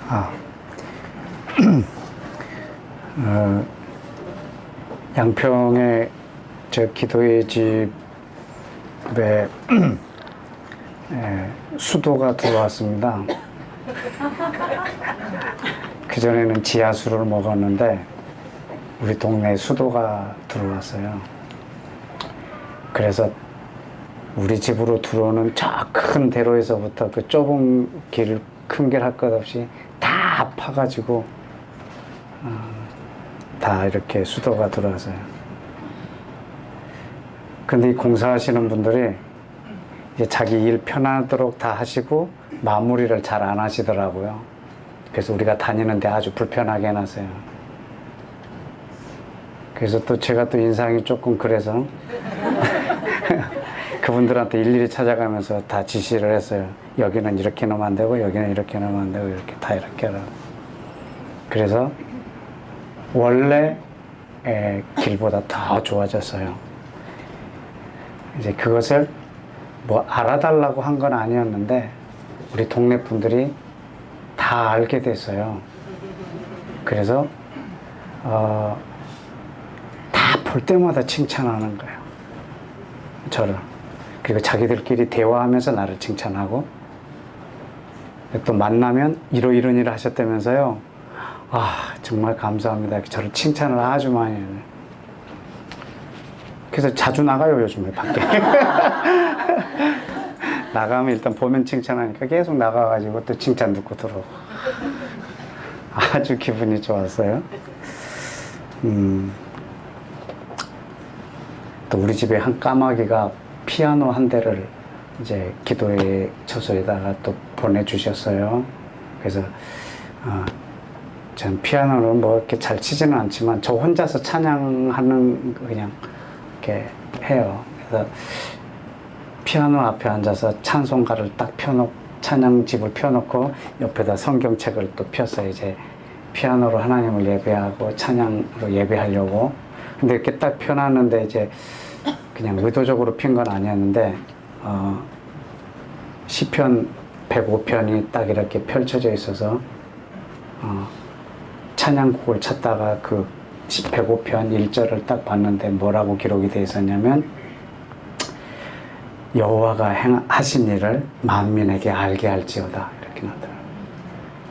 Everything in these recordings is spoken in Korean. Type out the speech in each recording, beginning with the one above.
아, 양평의 저 기도의 집에 수도가 들어왔습니다. 그전에는 지하수를 먹었는데 우리 동네에 수도가 들어왔어요. 그래서 우리 집으로 들어오는 저 큰 대로에서부터 그 좁은 길, 큰 길 할 것 없이 다 파가지고 다 이렇게 수도가 들어와서요. 근데 이 공사하시는 분들이 이제 자기 일 편하도록 다 하시고 마무리를 잘 안 하시더라고요. 그래서 우리가 다니는데 아주 불편하게 해놨어요. 그래서 또 제가 또 인상이 조금 그래서 그분들한테 일일이 찾아가면서 다 지시를 했어요. 여기는 이렇게 놓으면 안 되고 여기는 이렇게 놓으면 안 되고 이렇게 다 이렇게 하라고. 그래서 원래 길보다 더 좋아졌어요. 이제 그것을 뭐 알아달라고 한 건 아니었는데 우리 동네 분들이 다 알게 됐어요. 그래서 다 볼 때마다 칭찬하는 거예요. 저를. 그리고 자기들끼리 대화하면서 나를 칭찬하고 또 만나면 이런 일 하셨다면서요. 아, 정말 감사합니다. 저를 칭찬을 아주 많이 해요. 그래서 자주 나가요, 요즘에 밖에. 나가면 일단 보면 칭찬하니까 계속 나가가지고 또 칭찬 듣고 들어오고. 아주 기분이 좋았어요. 또 우리 집에 한 까마귀가 피아노 한 대를 이제 기도의 처소에다가 또 보내주셨어요. 그래서 전 피아노는 뭐 이렇게 잘 치지는 않지만 저 혼자서 찬양하는 그냥 이렇게 해요. 그래서 피아노 앞에 앉아서 찬송가를 딱 펴놓고 찬양집을 펴놓고 옆에다 성경책을 또 폈어요. 이제 피아노로 하나님을 예배하고 찬양으로 예배하려고. 근데 이렇게 딱 펴놨는데 이제 그냥 의도적으로 핀 건 아니었는데 시편 105편이 딱 이렇게 펼쳐져 있어서 찬양곡을 찾다가 그 105편 1절을 딱 봤는데 뭐라고 기록이 되어 있었냐면 여호와가 하신 일을 만민에게 알게 할지어다 이렇게 나더라고요.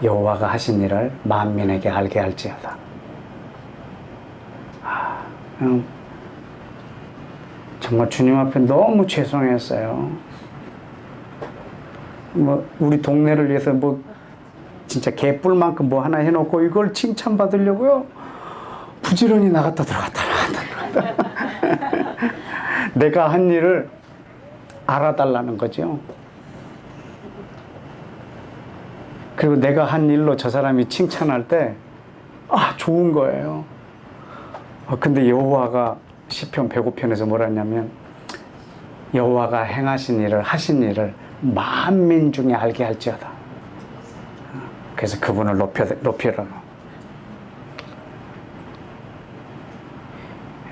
여호와가 하신 일을 만민에게 알게 할지어다. 정말 주님 앞에 너무 죄송했어요. 뭐 우리 동네를 위해서 뭐 진짜 개뿔만큼 뭐 하나 해놓고 이걸 칭찬받으려고요. 부지런히 나갔다 들어갔다 내가 한 일을 알아달라는 거죠. 그리고 내가 한 일로 저 사람이 칭찬할 때 좋은 거예요. 근데 여호와가 시편 105편에서 뭐라 했냐면 여호와가 행하신 일을 하신 일을 만민 중에 알게 할지어다. 그래서 그분을 높이라고.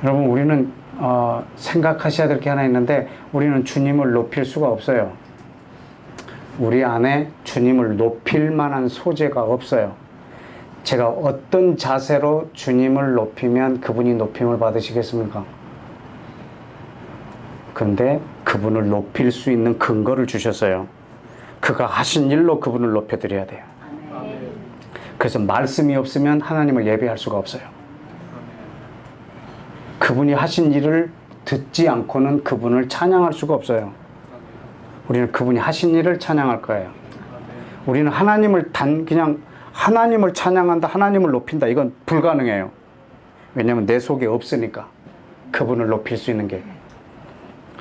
여러분 우리는 생각하셔야 될 게 하나 있는데 우리는 주님을 높일 수가 없어요. 우리 안에 주님을 높일 만한 소재가 없어요. 제가 어떤 자세로 주님을 높이면 그분이 높임을 받으시겠습니까? 근데 그분을 높일 수 있는 근거를 주셨어요. 그가 하신 일로 그분을 높여드려야 돼요. 그래서 말씀이 없으면 하나님을 예배할 수가 없어요. 그분이 하신 일을 듣지 않고는 그분을 찬양할 수가 없어요. 우리는 그분이 하신 일을 찬양할 거예요. 우리는 하나님을 그냥 하나님을 찬양한다, 하나님을 높인다, 이건 불가능해요. 왜냐하면 내 속에 없으니까. 그분을 높일 수 있는 게.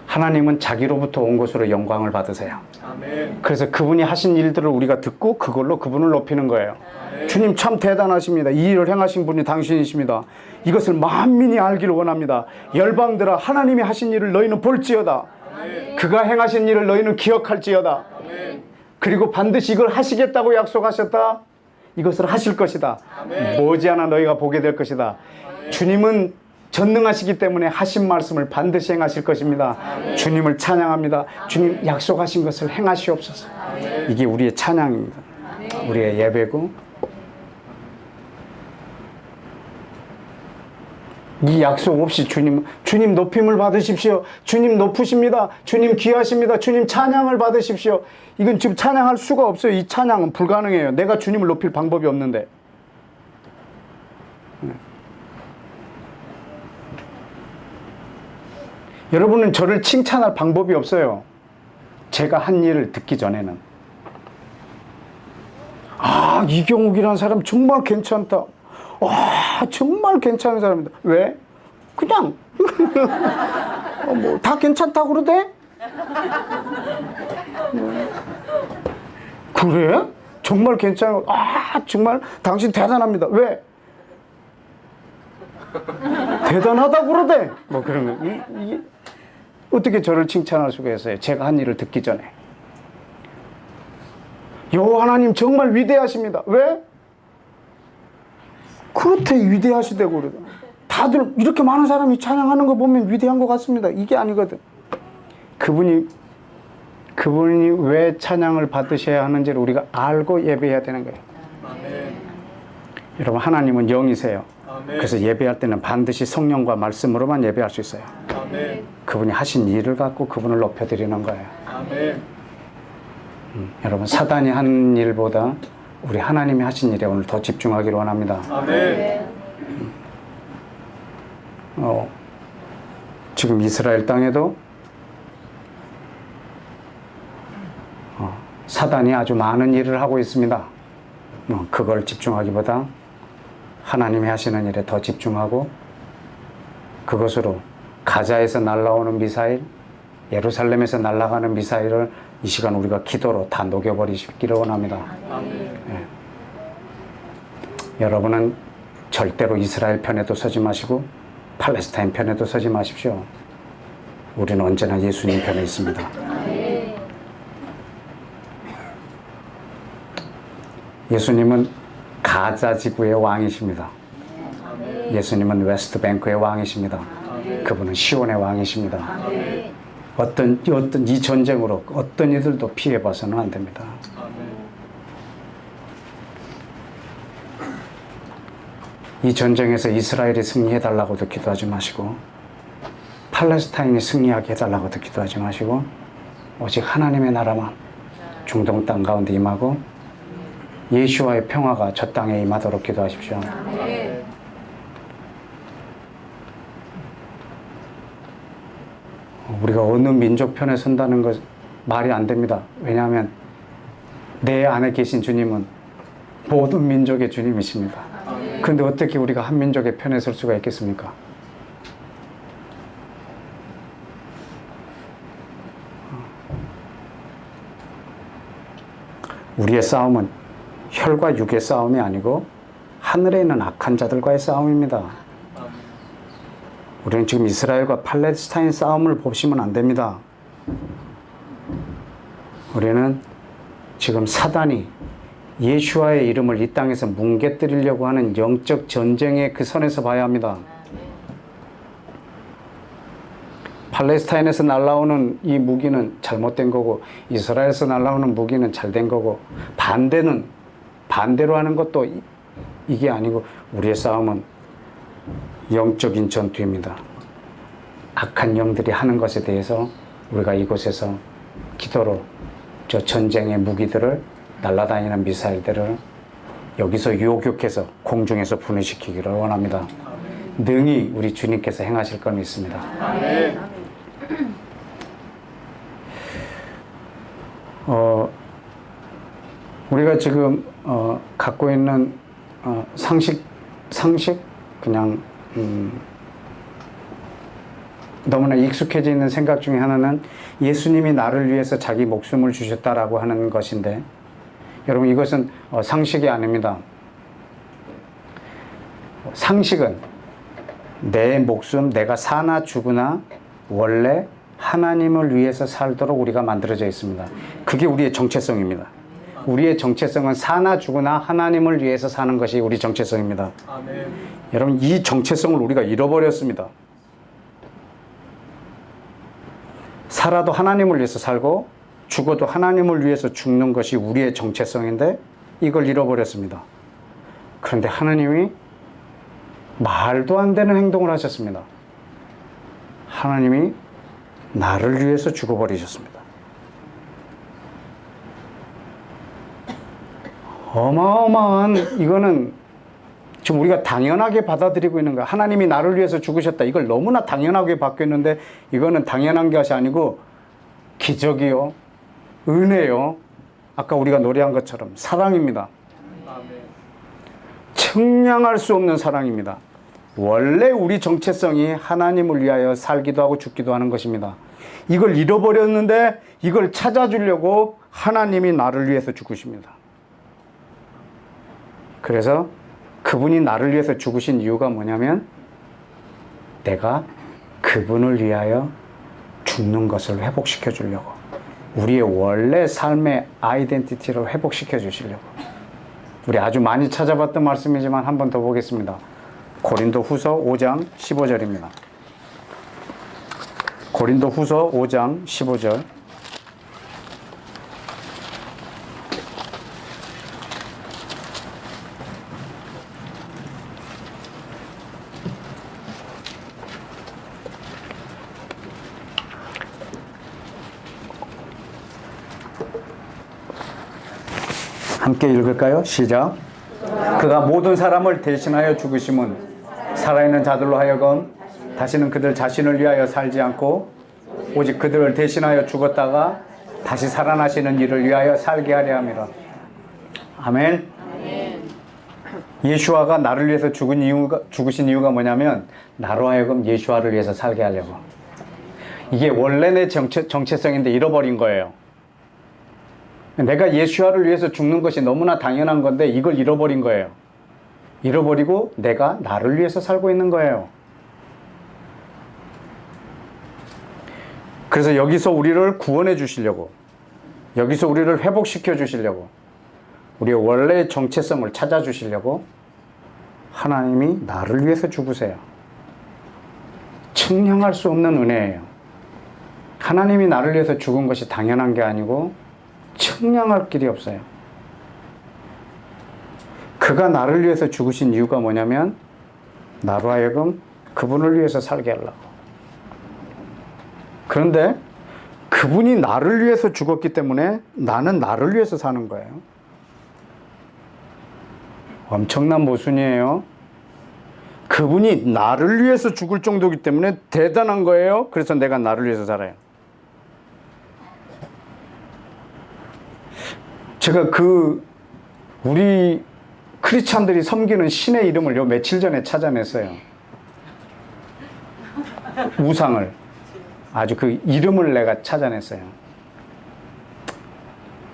하나님은 자기로부터 온 것으로 영광을 받으세요. 아멘. 그래서 그분이 하신 일들을 우리가 듣고 그걸로 그분을 높이는 거예요. 아멘. 주님 참 대단하십니다. 이 일을 행하신 분이 당신이십니다. 이것을 만민이 알기를 원합니다. 열방들아, 하나님이 하신 일을 너희는 볼지어다. 아멘. 그가 행하신 일을 너희는 기억할지어다. 아멘. 그리고 반드시 이걸 하시겠다고 약속하셨다. 이것을 하실 것이다. 아멘. 머지않아 너희가 보게 될 것이다. 아멘. 주님은 전능하시기 때문에 하신 말씀을 반드시 행하실 것입니다. 아멘. 주님을 찬양합니다. 아멘. 주님 약속하신 것을 행하시옵소서. 아멘. 이게 우리의 찬양입니다. 아멘. 우리의 예배고 이 약속 없이 주님 높임을 받으십시오. 주님 높으십니다. 주님 귀하십니다. 주님 찬양을 받으십시오. 이건 지금 찬양할 수가 없어요. 이 찬양은 불가능해요. 내가 주님을 높일 방법이 없는데. 여러분은 저를 칭찬할 방법이 없어요. 제가 한 일을 듣기 전에는. 아, 이경욱이라는 사람 정말 괜찮다. 와, 정말 괜찮은 사람이다. 왜? 그냥 뭐 다 괜찮다고 그러대? 그래? 정말 괜찮아. 아, 정말 당신 대단합니다. 왜? 대단하다고 그러대? 뭐 그러면 이게 어떻게 저를 칭찬할 수가 있어요? 제가 한 일을 듣기 전에. 여호와 하나님 정말 위대하십니다. 왜? 그렇대, 위대하시다고 그러다. 다들 이렇게 많은 사람이 찬양하는 거 보면 위대한 것 같습니다. 이게 아니거든. 그분이 왜 찬양을 받으셔야 하는지를 우리가 알고 예배해야 되는 거예요. 아멘. 여러분, 하나님은 영이세요. 아멘. 그래서 예배할 때는 반드시 성령과 말씀으로만 예배할 수 있어요. 아멘. 그분이 하신 일을 갖고 그분을 높여드리는 거예요. 아멘. 여러분, 사단이 한 일보다 우리 하나님이 하신 일에 오늘 더 집중하기를 원합니다. 아멘. 지금 이스라엘 땅에도 사단이 아주 많은 일을 하고 있습니다. 그걸 집중하기보다 하나님이 하시는 일에 더 집중하고, 그것으로 가자에서 날아오는 미사일, 예루살렘에서 날아가는 미사일을 이 시간 우리가 기도로 다 녹여버리시기를 원합니다. 네. 여러분은 절대로 이스라엘 편에도 서지 마시고 팔레스타인 편에도 서지 마십시오. 우리는 언제나 예수님 편에 있습니다. 예수님은 가자 지구의 왕이십니다. 예수님은 웨스트뱅크의 왕이십니다. 그분은 시온의 왕이십니다. 어떤 이 전쟁으로 어떤 이들도 피해 봐서는 안 됩니다. 이 전쟁에서 이스라엘이 승리해달라고도 기도하지 마시고, 팔레스타인이 승리하게 해달라고도 기도하지 마시고, 오직 하나님의 나라만 중동 땅 가운데 임하고 예수와의 평화가 저 땅에 임하도록 기도하십시오. 우리가 어느 민족 편에 선다는 것 말이 안 됩니다. 왜냐하면 내 안에 계신 주님은 모든 민족의 주님이십니다. 그런데 어떻게 우리가 한 민족의 편에 설 수가 있겠습니까? 우리의 싸움은 혈과 육의 싸움이 아니고 하늘에 있는 악한 자들과의 싸움입니다. 우리는 지금 이스라엘과 팔레스타인 싸움을 보시면 안 됩니다. 우리는 지금 사단이 예수와의 이름을 이 땅에서 뭉개뜨리려고 하는 영적 전쟁의 그 선에서 봐야 합니다. 팔레스타인에서 날아오는 이 무기는 잘못된 거고, 이스라엘에서 날아오는 무기는 잘된 거고, 반대로 하는 것도 이게 아니고, 우리의 싸움은 영적인 전투입니다. 악한 영들이 하는 것에 대해서 우리가 이곳에서 기도로 저 전쟁의 무기들을, 날아다니는 미사일들을 여기서 요격해서 공중에서 분해시키기를 원합니다. 능히 우리 주님께서 행하실 걸 믿습니다. 아멘. 우리가 지금 갖고 있는 상식 그냥 너무나 익숙해져 있는 생각 중에 하나는 예수님이 나를 위해서 자기 목숨을 주셨다라고 하는 것인데, 여러분, 이것은 상식이 아닙니다. 상식은 내 목숨, 내가 사나 죽으나 원래 하나님을 위해서 살도록 우리가 만들어져 있습니다. 그게 우리의 정체성입니다. 우리의 정체성은 사나 죽으나 하나님을 위해서 사는 것이 우리 정체성입니다. 아멘. 여러분, 이 정체성을 우리가 잃어버렸습니다. 살아도 하나님을 위해서 살고 죽어도 하나님을 위해서 죽는 것이 우리의 정체성인데 이걸 잃어버렸습니다. 그런데 하나님이 말도 안 되는 행동을 하셨습니다. 하나님이 나를 위해서 죽어버리셨습니다. 어마어마한, 이거는 지금 우리가 당연하게 받아들이고 있는 거야. 하나님이 나를 위해서 죽으셨다. 이걸 너무나 당연하게 받고 있는데, 이거는 당연한 것이 아니고 기적이요, 은혜요, 아까 우리가 노래한 것처럼 사랑입니다. 측량할 수 없는 사랑입니다. 원래 우리 정체성이 하나님을 위하여 살기도 하고 죽기도 하는 것입니다. 이걸 잃어버렸는데 이걸 찾아주려고 하나님이 나를 위해서 죽으십니다. 그래서 그분이 나를 위해서 죽으신 이유가 뭐냐면, 내가 그분을 위하여 죽는 것을 회복시켜 주려고, 우리의 원래 삶의 아이덴티티를 회복시켜 주시려고. 우리 아주 많이 찾아봤던 말씀이지만 한 번 더 보겠습니다. 고린도 후서 5장 15절입니다. 고린도 후서 5장 15절. 함께 읽을까요? 시작. 그가 모든 사람을 대신하여 죽으심은 살아있는 자들로 하여금 다시는 그들 자신을 위하여 살지 않고 오직 그들을 대신하여 죽었다가 다시 살아나시는 이를 위하여 살게 하려 함이라. 아멘. 예수아가 나를 위해서 죽으신 이유가 뭐냐면, 나로 하여금 예수아를 위해서 살게 하려고. 이게 원래 내 정체성인데 잃어버린 거예요. 내가 예수아를 위해서 죽는 것이 너무나 당연한 건데 이걸 잃어버린 거예요. 잃어버리고 내가 나를 위해서 살고 있는 거예요. 그래서 여기서 우리를 구원해 주시려고, 여기서 우리를 회복시켜 주시려고, 우리의 원래의 정체성을 찾아 주시려고 하나님이 나를 위해서 죽으세요. 측량할 수 없는 은혜예요. 하나님이 나를 위해서 죽은 것이 당연한 게 아니고 측량할 길이 없어요. 그가 나를 위해서 죽으신 이유가 뭐냐면, 나로 하여금 그분을 위해서 살게 하려고. 그런데 그분이 나를 위해서 죽었기 때문에 나는 나를 위해서 사는 거예요. 엄청난 모순이에요. 그분이 나를 위해서 죽을 정도이기 때문에 대단한 거예요. 그래서 내가 나를 위해서 살아요. 제가 우리 크리스찬들이 섬기는 신의 이름을 요 며칠 전에 찾아냈어요. 우상을. 아주 그 이름을 내가 찾아냈어요.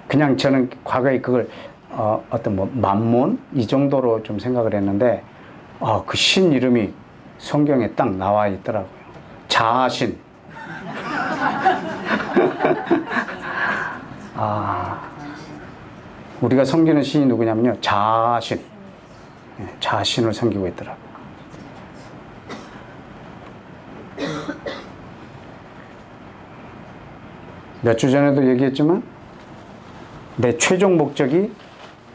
그냥 저는 과거에 그걸 어떤 만몬? 이 정도로 좀 생각을 했는데, 그 신 이름이 성경에 딱 나와 있더라고요. 자아신. 우리가 섬기는 신이 누구냐면요, 자아신. 자아신을 섬기고 있더라고요. 몇 주 전에도 얘기했지만 내 최종 목적이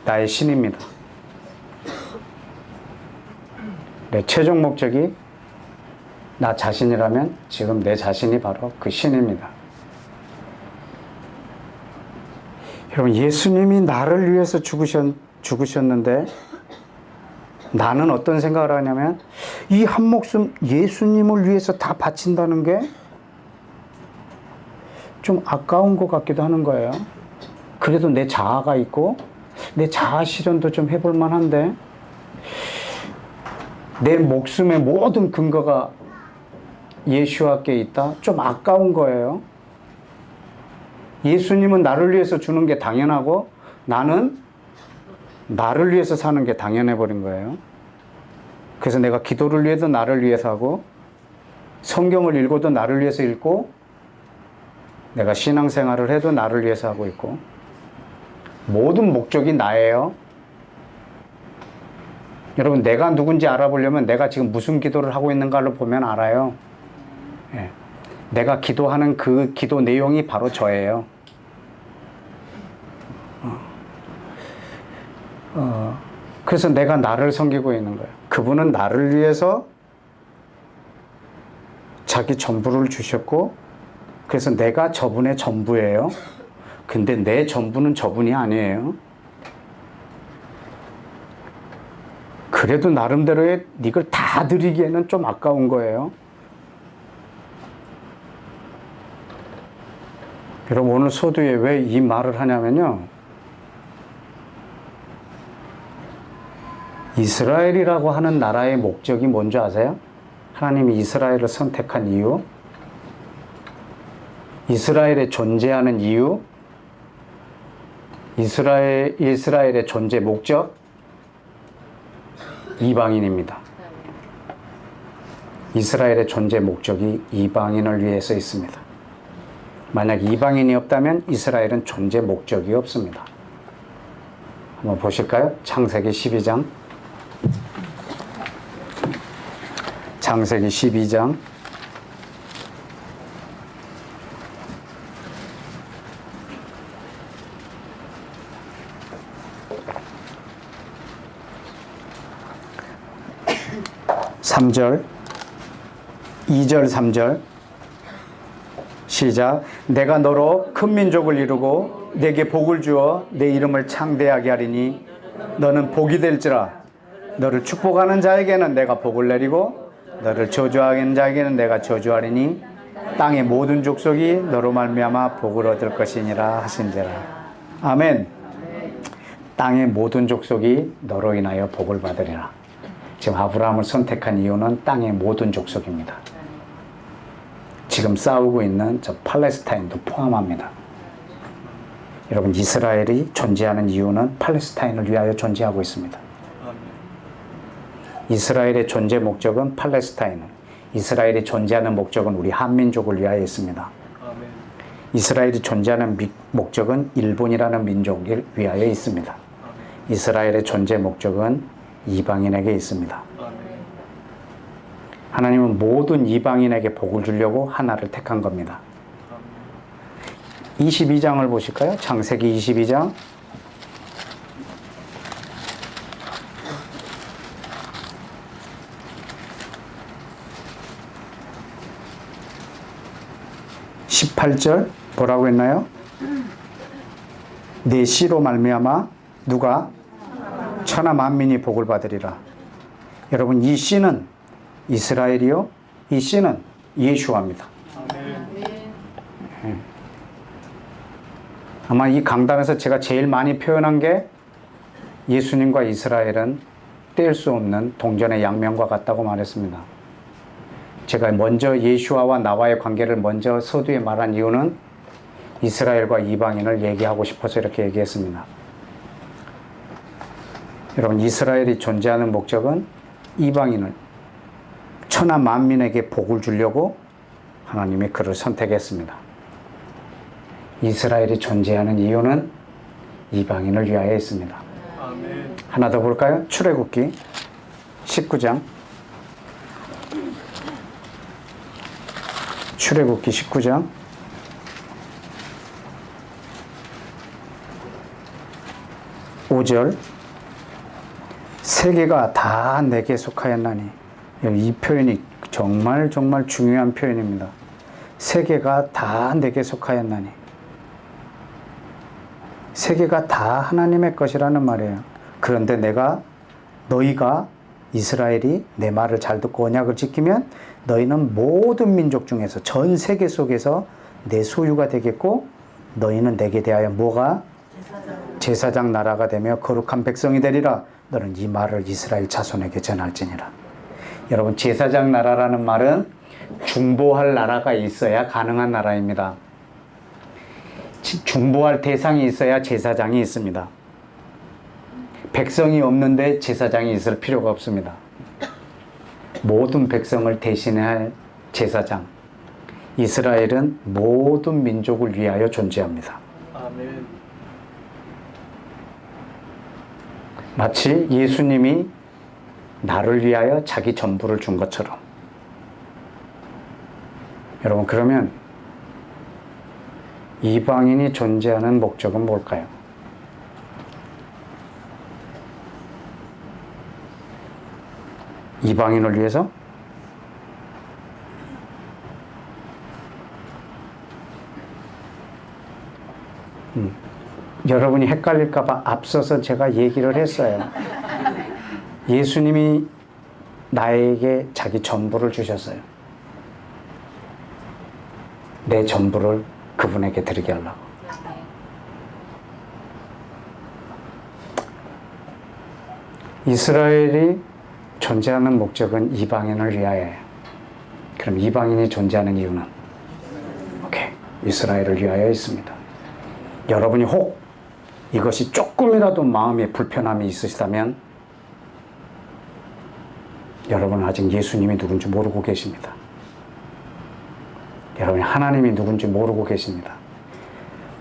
나의 신입니다. 내 최종 목적이 나 자신이라면 지금 내 자신이 바로 그 신입니다. 여러분, 예수님이 나를 위해서 죽으셨는데 나는 어떤 생각을 하냐면, 이 한 목숨 예수님을 위해서 다 바친다는 게 좀 아까운 것 같기도 하는 거예요. 그래도 내 자아가 있고 내 자아 실현도 좀 해볼 만한데, 내 목숨의 모든 근거가 예수와께 있다? 좀 아까운 거예요. 예수님은 나를 위해서 주는 게 당연하고 나는 나를 위해서 사는 게 당연해 버린 거예요. 그래서 내가 기도를 위해도 나를 위해서 하고, 성경을 읽어도 나를 위해서 읽고, 내가 신앙생활을 해도 나를 위해서 하고 있고, 모든 목적이 나예요. 여러분, 내가 누군지 알아보려면 내가 지금 무슨 기도를 하고 있는가를 보면 알아요. 내가 기도하는 그 기도 내용이 바로 저예요. 그래서 내가 나를 섬기고 있는 거예요. 그분은 나를 위해서 자기 전부를 주셨고, 그래서 내가 저분의 전부예요. 근데 내 전부는 저분이 아니에요. 그래도 나름대로의 이걸 다 드리기에는 좀 아까운 거예요. 여러분, 오늘 소두에 왜 이 말을 하냐면요, 이스라엘이라고 하는 나라의 목적이 뭔지 아세요? 하나님이 이스라엘을 선택한 이유, 이스라엘에 존재하는 이유, 이스라엘의 존재 목적, 이방인입니다. 이스라엘의 존재 목적이 이방인을 위해서 있습니다. 만약 이방인이 없다면 이스라엘은 존재 목적이 없습니다. 한번 보실까요? 창세기 12장. 창세기 12장. (3절) 2절 3절 시작. 내가 너로 큰 민족을 이루고 내게 복을 주어 내 이름을 창대하게 하리니 너는 복이 될지라. 너를 축복하는 자에게는 내가 복을 내리고 너를 저주하는 자에게는 내가 저주하리니 땅의 모든 족속이 너로 말미암아 복을 얻을 것이니라 하신지라. 아멘. 땅의 모든 족속이 너로 인하여 복을 받으리라. 지금 아브라함을 선택한 이유는 땅의 모든 족속입니다. 지금 싸우고 있는 저 팔레스타인도 포함합니다. 여러분, 이스라엘이 존재하는 이유는 팔레스타인을 위하여 존재하고 있습니다. 이스라엘의 존재 목적은 팔레스타인, 이스라엘이 존재하는 목적은 우리 한민족을 위하여 있습니다. 이스라엘이 존재하는 목적은 일본이라는 민족을 위하여 있습니다. 이스라엘의 존재 목적은 이방인에게 있습니다. 하나님은 모든 이방인에게 복을 주려고 하나를 택한 겁니다. 22장을 보실까요? 창세기 22장. (18절) 뭐라고 했나요? 내 씨로 말미암아 누가? 천하 만민이 복을 받으리라. 여러분, 이 씨는 이스라엘이요, 이 씨는 예수와입니다. 아마 이 강단에서 제가 제일 많이 표현한 게 예수님과 이스라엘은 뗄 수 없는 동전의 양면과 같다고 말했습니다. 제가 먼저 예수와와 나와의 관계를 먼저 서두에 말한 이유는 이스라엘과 이방인을 얘기하고 싶어서 이렇게 얘기했습니다. 여러분, 이스라엘이 존재하는 목적은 이방인을, 천하 만민에게 복을 주려고 하나님이 그를 선택했습니다. 이스라엘이 존재하는 이유는 이방인을 위하여 있습니다. 아멘. 하나 더 볼까요? 출애굽기 19장. 출애굽기 19장 5절. 세계가 다 내게 속하였나니. 이 표현이 정말 중요한 표현입니다. 세계가 다 내게 속하였나니. 세계가 다 하나님의 것이라는 말이에요. 그런데 너희가 이스라엘이 내 말을 잘 듣고 언약을 지키면 너희는 모든 민족 중에서 전 세계 속에서 내 소유가 되겠고, 너희는 내게 대하여 뭐가? 제사장 나라가 되며 거룩한 백성이 되리라. 너는 이 말을 이스라엘 자손에게 전할지니라. 여러분, 제사장 나라라는 말은 중보할 나라가 있어야 가능한 나라입니다. 중보할 대상이 있어야 제사장이 있습니다. 백성이 없는데 제사장이 있을 필요가 없습니다. 모든 백성을 대신할 제사장. 이스라엘은 모든 민족을 위하여 존재합니다. 아멘. 마치 예수님이 나를 위하여 자기 전부를 준 것처럼. 여러분, 그러면 이방인이 존재하는 목적은 뭘까요? 이방인을 위해서? 여러분이 헷갈릴까봐 앞서서 제가 얘기를 했어요. 예수님이 나에게 자기 전부를 주셨어요. 내 전부를 그분에게 드리게 하려고. 이스라엘이 존재하는 목적은 이방인을 위하여예요. 그럼 이방인이 존재하는 이유는? 오케이. 이스라엘을 위하여 있습니다. 여러분이 혹 이것이 조금이라도 마음에 불편함이 있으시다면 여러분은 아직 예수님이 누군지 모르고 계십니다. 여러분이 하나님이 누군지 모르고 계십니다.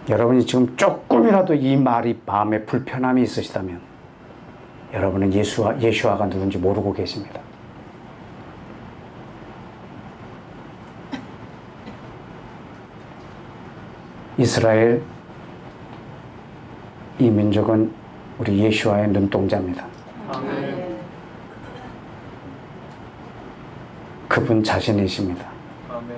여러분이 지금 조금이라도 이 말이 마음에 불편함이 있으시다면 여러분은 예수아가 누군지 모르고 계십니다. 이스라엘, 이 민족은 우리 예수아의 눈동자입니다. 아멘. 그분 자신이십니다. 아멘.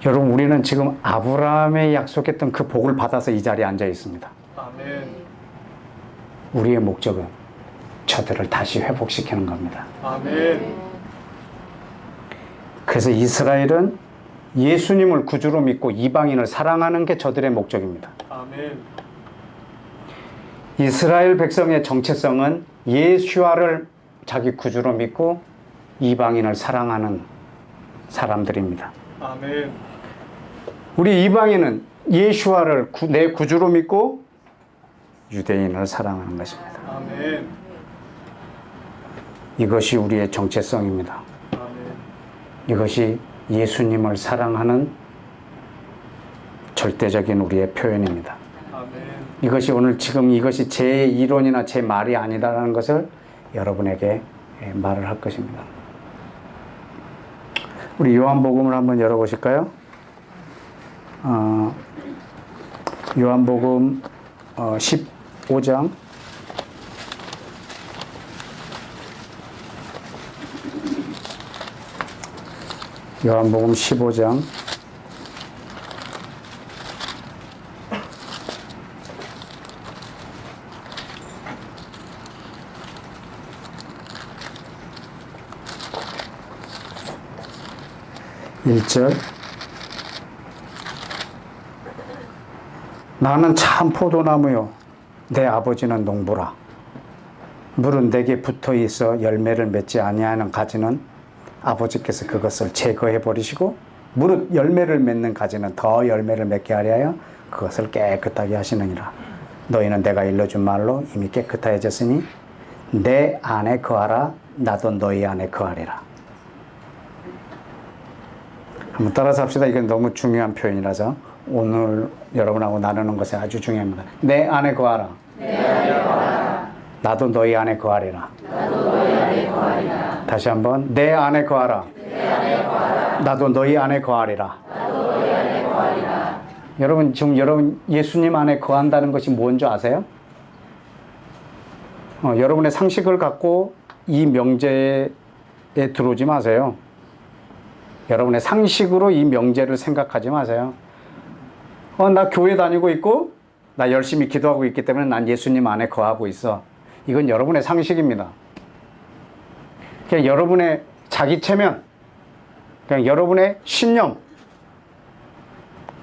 여러분, 우리는 지금 아브라함의 약속했던 그 복을 받아서 이 자리에 앉아 있습니다. 아멘. 우리의 목적은 저들을 다시 회복시키는 겁니다. 아멘. 그래서 이스라엘은 예수님을 구주로 믿고 이방인을 사랑하는 게 저들의 목적입니다. 아멘. 이스라엘 백성의 정체성은 예수아를 자기 구주로 믿고 이방인을 사랑하는 사람들입니다. 아멘. 우리 이방인은 예수아를 내 구주로 믿고 유대인을 사랑하는 것입니다. 아멘. 이것이 우리의 정체성입니다. 아멘. 이것이 예수님을 사랑하는 절대적인 우리의 표현입니다. 아멘. 이것이 오늘 지금 이것이 제 이론이나 제 말이 아니다라는 것을 여러분에게 말을 할 것입니다. 우리 요한복음을 한번 열어보실까요? 요한복음 15장 요한복음 15장 1절 나는 참 포도나무요 내 아버지는 농부라 물은 내게 붙어 있어 열매를 맺지 아니하는 가지는 아버지께서 그것을 제거해 버리시고 무릇 열매를 맺는 가지는 더 열매를 맺게 하려 그것을 깨끗하게 하시느니라. 너희는 내가 일러준 말로 이미 깨끗해졌으니 내 안에 거하라 나도 너희 안에 거하리라. 한번 따라서 합시다. 이건 너무 중요한 표현이라서 오늘 여러분하고 나누는 것이 아주 중요합니다. 내 안에 거하라. 내 안에 거하라. 나도 너희 안에 거하리라. 나도 너희 안에 거하리라. 다시 한번 내 안에 거하라. 내 안에 거하라. 나도 너희 안에 거하리라. 나도 너희 안에 거하리라. 여러분 지금 여러분 예수님 안에 거한다는 것이 뭔지 아세요? 여러분의 상식을 갖고 이 명제에 들어오지 마세요. 여러분의 상식으로 이 명제를 생각하지 마세요. 나 교회 다니고 있고 나 열심히 기도하고 있기 때문에 난 예수님 안에 거하고 있어. 이건 여러분의 상식입니다. 그냥 여러분의 자기 체면, 그냥 여러분의 신념,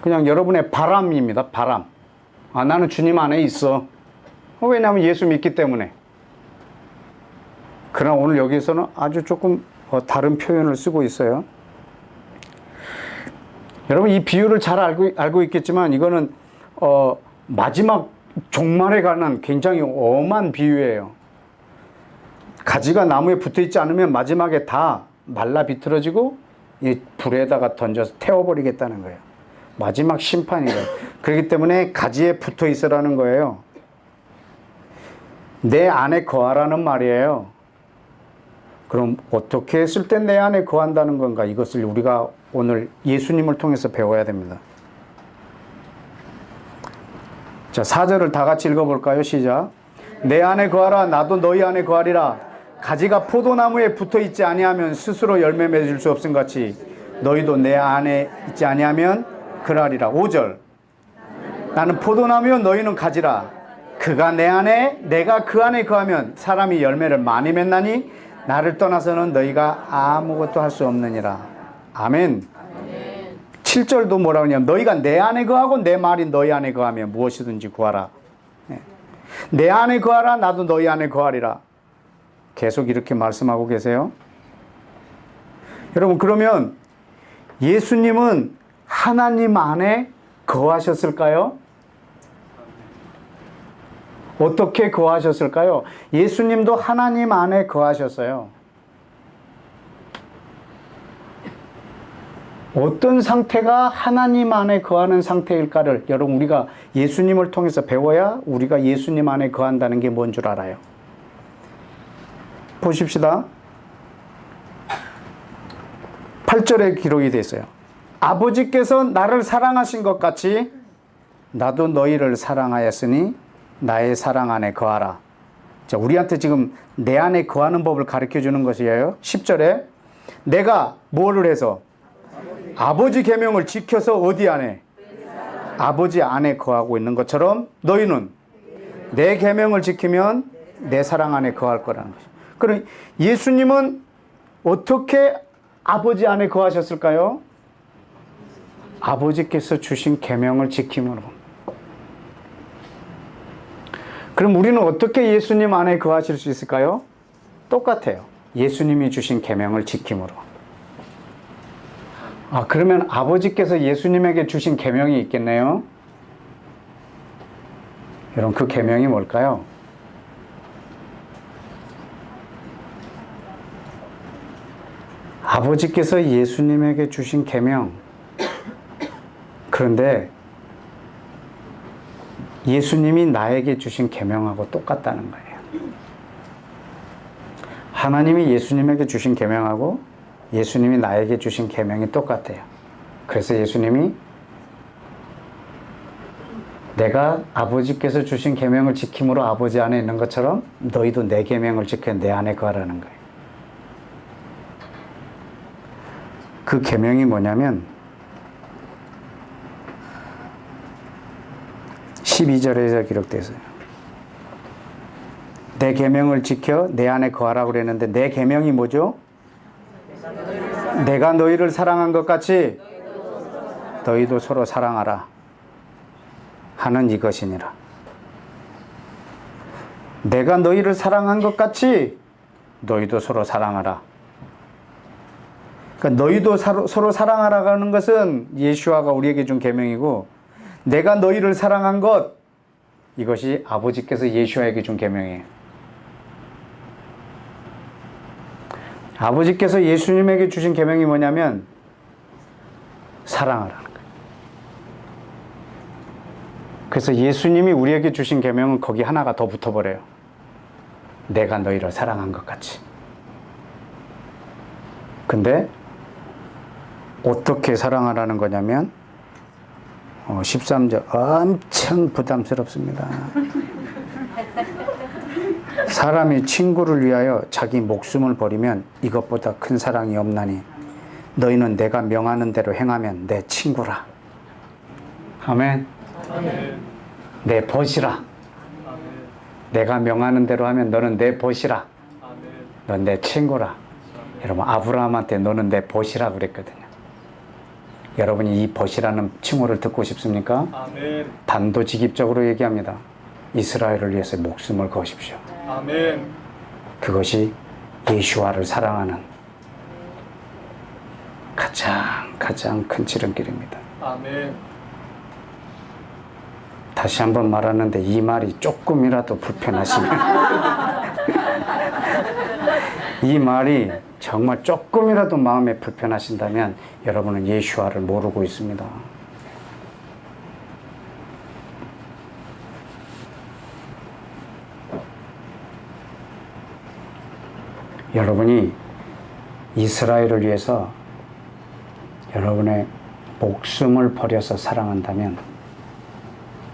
그냥 여러분의 바람입니다. 바람. 나는 주님 안에 있어. 왜냐하면 예수 믿기 때문에. 그러나 오늘 여기서는 아주 조금 다른 표현을 쓰고 있어요. 여러분 이 비유를 잘 알고 있겠지만 이거는 마지막 종말에 관한 굉장히 엄한 비유예요. 가지가 나무에 붙어있지 않으면 마지막에 다 말라 비틀어지고 이 불에다가 던져서 태워버리겠다는 거예요. 마지막 심판이에요. 그렇기 때문에 가지에 붙어 있으라는 거예요. 내 안에 거하라는 말이에요. 그럼 어떻게 했을 때 내 안에 거한다는 건가? 이것을 우리가 오늘 예수님을 통해서 배워야 됩니다. 자, 4절을 다 같이 읽어볼까요? 시작. 내 안에 거하라 나도 너희 안에 거하리라. 가지가 포도나무에 붙어 있지 아니하면 스스로 열매 맺을 수 없음 같이 너희도 내 안에 있지 아니하면 그러하리라. 5절. 나는 포도나무요 너희는 가지라. 그가 내 안에 내가 그 안에 거하면 사람이 열매를 많이 맺나니 나를 떠나서는 너희가 아무것도 할 수 없느니라. 아멘. 7절도 뭐라고 하냐면 너희가 내 안에 거하고 내 말이 너희 안에 거하면 무엇이든지 구하라. 내 안에 거하라 나도 너희 안에 거하리라. 계속 이렇게 말씀하고 계세요. 여러분, 그러면 예수님은 하나님 안에 거하셨을까요? 어떻게 거하셨을까요? 예수님도 하나님 안에 거하셨어요. 어떤 상태가 하나님 안에 거하는 상태일까를 여러분 우리가 예수님을 통해서 배워야 우리가 예수님 안에 거한다는 게 뭔 줄 알아요. 보십시다. 8절에 기록이 되어 있어요. 아버지께서 나를 사랑하신 것 같이 나도 너희를 사랑하였으니 나의 사랑 안에 거하라. 자, 우리한테 지금 내 안에 거하는 법을 가르쳐 주는 것이에요. 10절에 내가 뭐를 해서 아버지 계명을 지켜서 어디 안에? 아버지 안에 거하고 있는 것처럼 너희는 내 계명을 지키면 내 사랑 안에 거할 거라는 것이죠. 그럼 예수님은 어떻게 아버지 안에 거하셨을까요? 아버지께서 주신 계명을 지킴으로. 그럼 우리는 어떻게 예수님 안에 거하실 수 있을까요? 똑같아요. 예수님이 주신 계명을 지킴으로. 아, 그러면 아버지께서 예수님에게 주신 계명이 있겠네요. 여러분, 그 계명이 뭘까요? 아버지께서 예수님에게 주신 계명. 그런데 예수님이 나에게 주신 계명하고 똑같다는 거예요. 하나님이 예수님에게 주신 계명하고 예수님이 나에게 주신 계명이 똑같아요. 그래서 예수님이 내가 아버지께서 주신 계명을 지킴으로 아버지 안에 있는 것처럼 너희도 내 계명을 지켜 내 안에 거하라는 거예요. 그 계명이 뭐냐면 12절에서 기록되어 있어요. 내 계명을 지켜 내 안에 거하라고 그랬는데 내 계명이 뭐죠? 내가 너희를 사랑한 것 같이 너희도 서로 사랑하라 하는 이것이니라. 내가 너희를 사랑한 것 같이 너희도 서로 사랑하라. 그러니까 너희도 서로 사랑하라고 하는 것은 예수아가 우리에게 준 계명이고, 내가 너희를 사랑한 것, 이것이 아버지께서 예수아에게 준 계명이에요. 아버지께서 예수님에게 주신 계명이 뭐냐면 사랑하라는 거예요. 그래서 예수님이 우리에게 주신 계명은 거기 하나가 더 붙어버려요. 내가 너희를 사랑한 것 같이. 근데 어떻게 사랑하라는 거냐면 13절 엄청 부담스럽습니다. 사람이 친구를 위하여 자기 목숨을 버리면 이것보다 큰 사랑이 없나니 너희는 내가 명하는 대로 행하면 내 친구라. 아멘. 아멘. 내 벗이라. 아멘. 내가 명하는 대로 하면 너는 내 벗이라. 아멘. 넌 내 친구라. 여러분, 아브라함한테 너는 내 벗이라 그랬거든요. 여러분이 이 벗이라는 칭호를 듣고 싶습니까? 아멘. 단도직입적으로 얘기합니다. 이스라엘을 위해서 목숨을 거십시오. 아멘. 그것이 예수아를 사랑하는 가장 큰 지름길입니다. 아멘. 다시 한번 말하는데 이 말이 조금이라도 불편하시면 이 말이 정말 조금이라도 마음에 불편하신다면 여러분은 예수아를 모르고 있습니다. 여러분이 이스라엘을 위해서 여러분의 목숨을 버려서 사랑한다면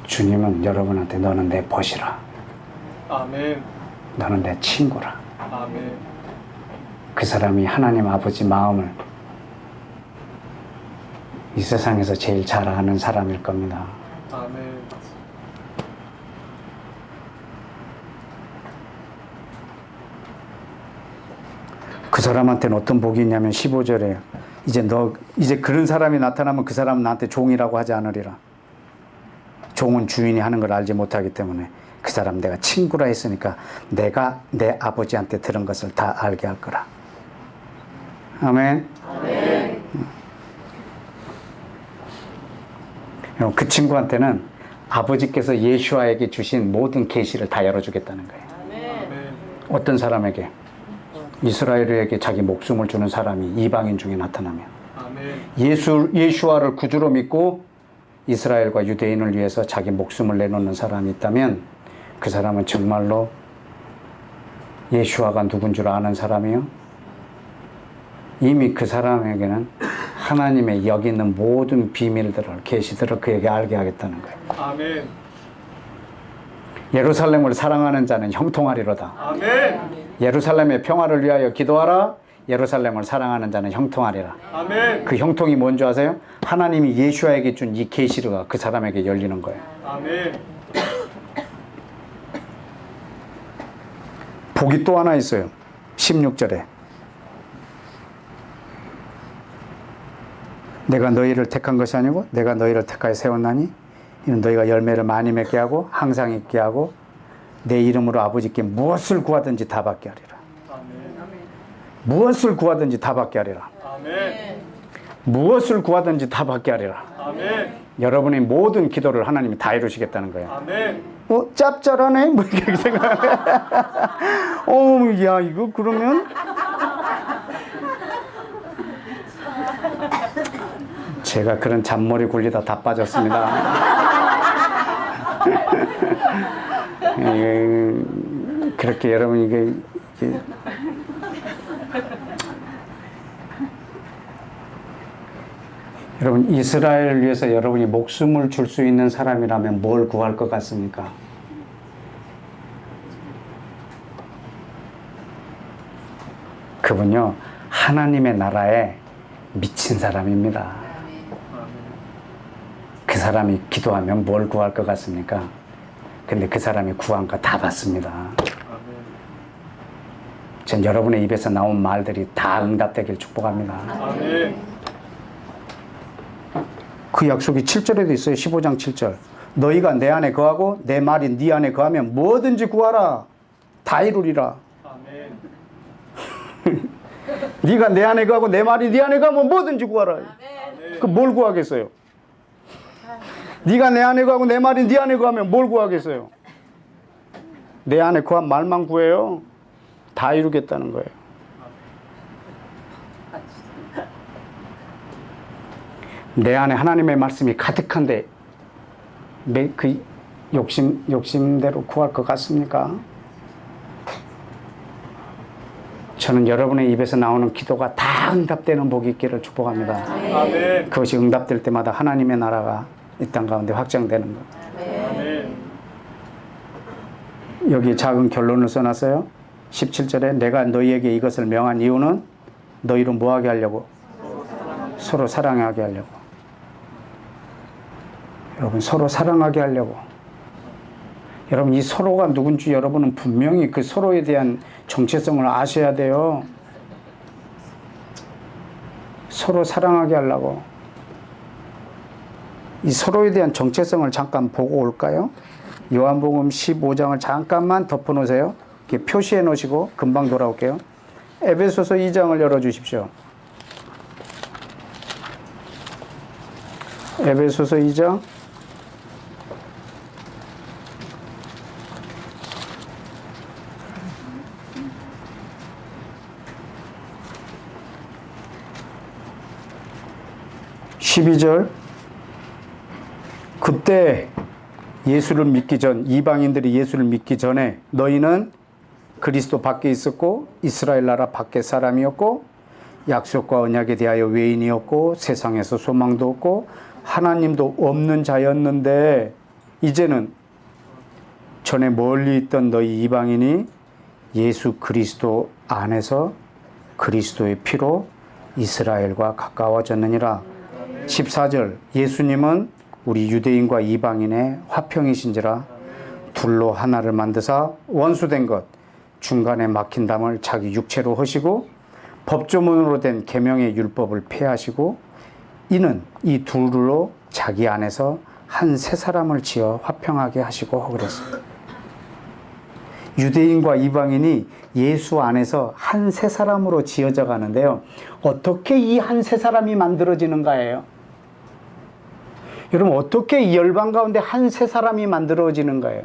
주님은 여러분한테 너는 내 벗이라. 아멘. 너는 내 친구라. 아멘. 그 사람이 하나님 아버지 마음을 이 세상에서 제일 잘 아는 사람일 겁니다. 아멘. 그 사람한테는 어떤 복이 있냐면 15절에 이제 그런 사람이 나타나면 그 사람은 나한테 종이라고 하지 않으리라. 종은 주인이 하는 걸 알지 못하기 때문에 그 사람 내가 친구라 했으니까 내가 내 아버지한테 들은 것을 다 알게 할 거라. 아멘. 아멘. 그 친구한테는 아버지께서 예수아에게 주신 모든 계시를 다 열어주겠다는 거예요. 아멘. 어떤 사람에게? 이스라엘에게 자기 목숨을 주는 사람이 이방인 중에 나타나면 아멘. 예수아를 구주로 믿고 이스라엘과 유대인을 위해서 자기 목숨을 내놓는 사람이 있다면 그 사람은 정말로 예수아가 누군 줄 아는 사람이요. 이미 그 사람에게는 하나님의 여기 있는 모든 비밀들을 계시들을 그에게 알게 하겠다는 거예요. 아멘. 예루살렘을 사랑하는 자는 형통하리로다. 아멘. 예루살렘의 평화를 위하여 기도하라. 예루살렘을 사랑하는 자는 형통하리라. 아멘. 그 형통이 뭔지 아세요? 하나님이 예수아에게 준 이 계시가 그 사람에게 열리는 거예요. 아멘. 복이 또 하나 있어요. 16절에 내가 너희를 택한 것이 아니고 내가 너희를 택하여 세웠나니 이는 너희가 열매를 많이 맺게 하고 항상 있게 하고 내 이름으로 아버지께 무엇을 구하든지 다 받게 하리라. 아멘. 무엇을 구하든지 다 받게 하리라. 아멘. 무엇을 구하든지 다 받게 하리라. 아멘. 여러분의 모든 기도를 하나님이 다 이루시겠다는 거예요. 아멘. 짭짤하네? 뭐 이렇게 생각해. 야, 이거 그러면 제가 그런 잔머리 굴리다 다 빠졌습니다. 그렇게 여러분 이게 여러분 이스라엘을 위해서 여러분이 목숨을 줄 수 있는 사람이라면 뭘 구할 것 같습니까? 그분요 하나님의 나라에 미친 사람입니다. 그 사람이 기도하면 뭘 구할 것 같습니까? 근데 그 사람이 구한 거 다 받습니다. 전 여러분의 입에서 나온 말들이 다 응답되길 축복합니다. 아멘. 그 약속이 7절에도 있어요. 15장 7절. 너희가 내 안에 거하고 내 말이 네 안에 거하면 뭐든지 구하라. 다 이루리라. 아멘. 네가 내 안에 거하고 내 말이 네 안에 거하면 뭐든지 구하라. 아멘. 그 뭘 구하겠어요? 네가 내 안에 거하고 내 말이 네 안에 거하면 뭘 구하겠어요? 내 안에 거한 말만 구해요. 다 이루겠다는 거예요. 내 안에 하나님의 말씀이 가득한데 그 욕심대로 구할 것 같습니까? 저는 여러분의 입에서 나오는 기도가 다 응답되는 복이 있기를 축복합니다. 아멘. 그것이 응답될 때마다 하나님의 나라가 이 땅 가운데 확장되는 것. 아멘. 여기 작은 결론을 써놨어요. 17절에 내가 너희에게 이것을 명한 이유는 너희를 뭐하게 하려고? 서로 사랑하게 하려고. 여러분 서로 사랑하게 하려고. 여러분 이 서로가 누군지 여러분은 분명히 그 서로에 대한 정체성을 아셔야 돼요. 서로 사랑하게 하려고. 이 서로에 대한 정체성을 잠깐 보고 올까요? 요한복음 15장을 잠깐만 덮어놓으세요. 이렇게 표시해 놓으시고 금방 돌아올게요. 에베소서 2장을 열어주십시오. 에베소서 2장 12절 그때 예수를 믿기 전 이방인들이 예수를 믿기 전에 너희는 그리스도 밖에 있었고 이스라엘 나라 밖에 사람이었고 약속과 언약에 대하여 외인이었고 세상에서 소망도 없고 하나님도 없는 자였는데 이제는 전에 멀리 있던 너희 이방인이 예수 그리스도 안에서 그리스도의 피로 이스라엘과 가까워졌느니라. 14절 예수님은 우리 유대인과 이방인의 화평이신지라 둘로 하나를 만드사 원수된 것 중간에 막힌 담을 자기 육체로 허시고 법조문으로 된 계명의 율법을 폐하시고 이는 이 둘로 자기 안에서 한 세 사람을 지어 화평하게 하시고 그랬어요. 유대인과 이방인이 예수 안에서 한 세 사람으로 지어져 가는데요. 어떻게 이 한 세 사람이 만들어지는가예요? 여러분, 어떻게 이 열방 가운데 한 세 사람이 만들어지는가예요?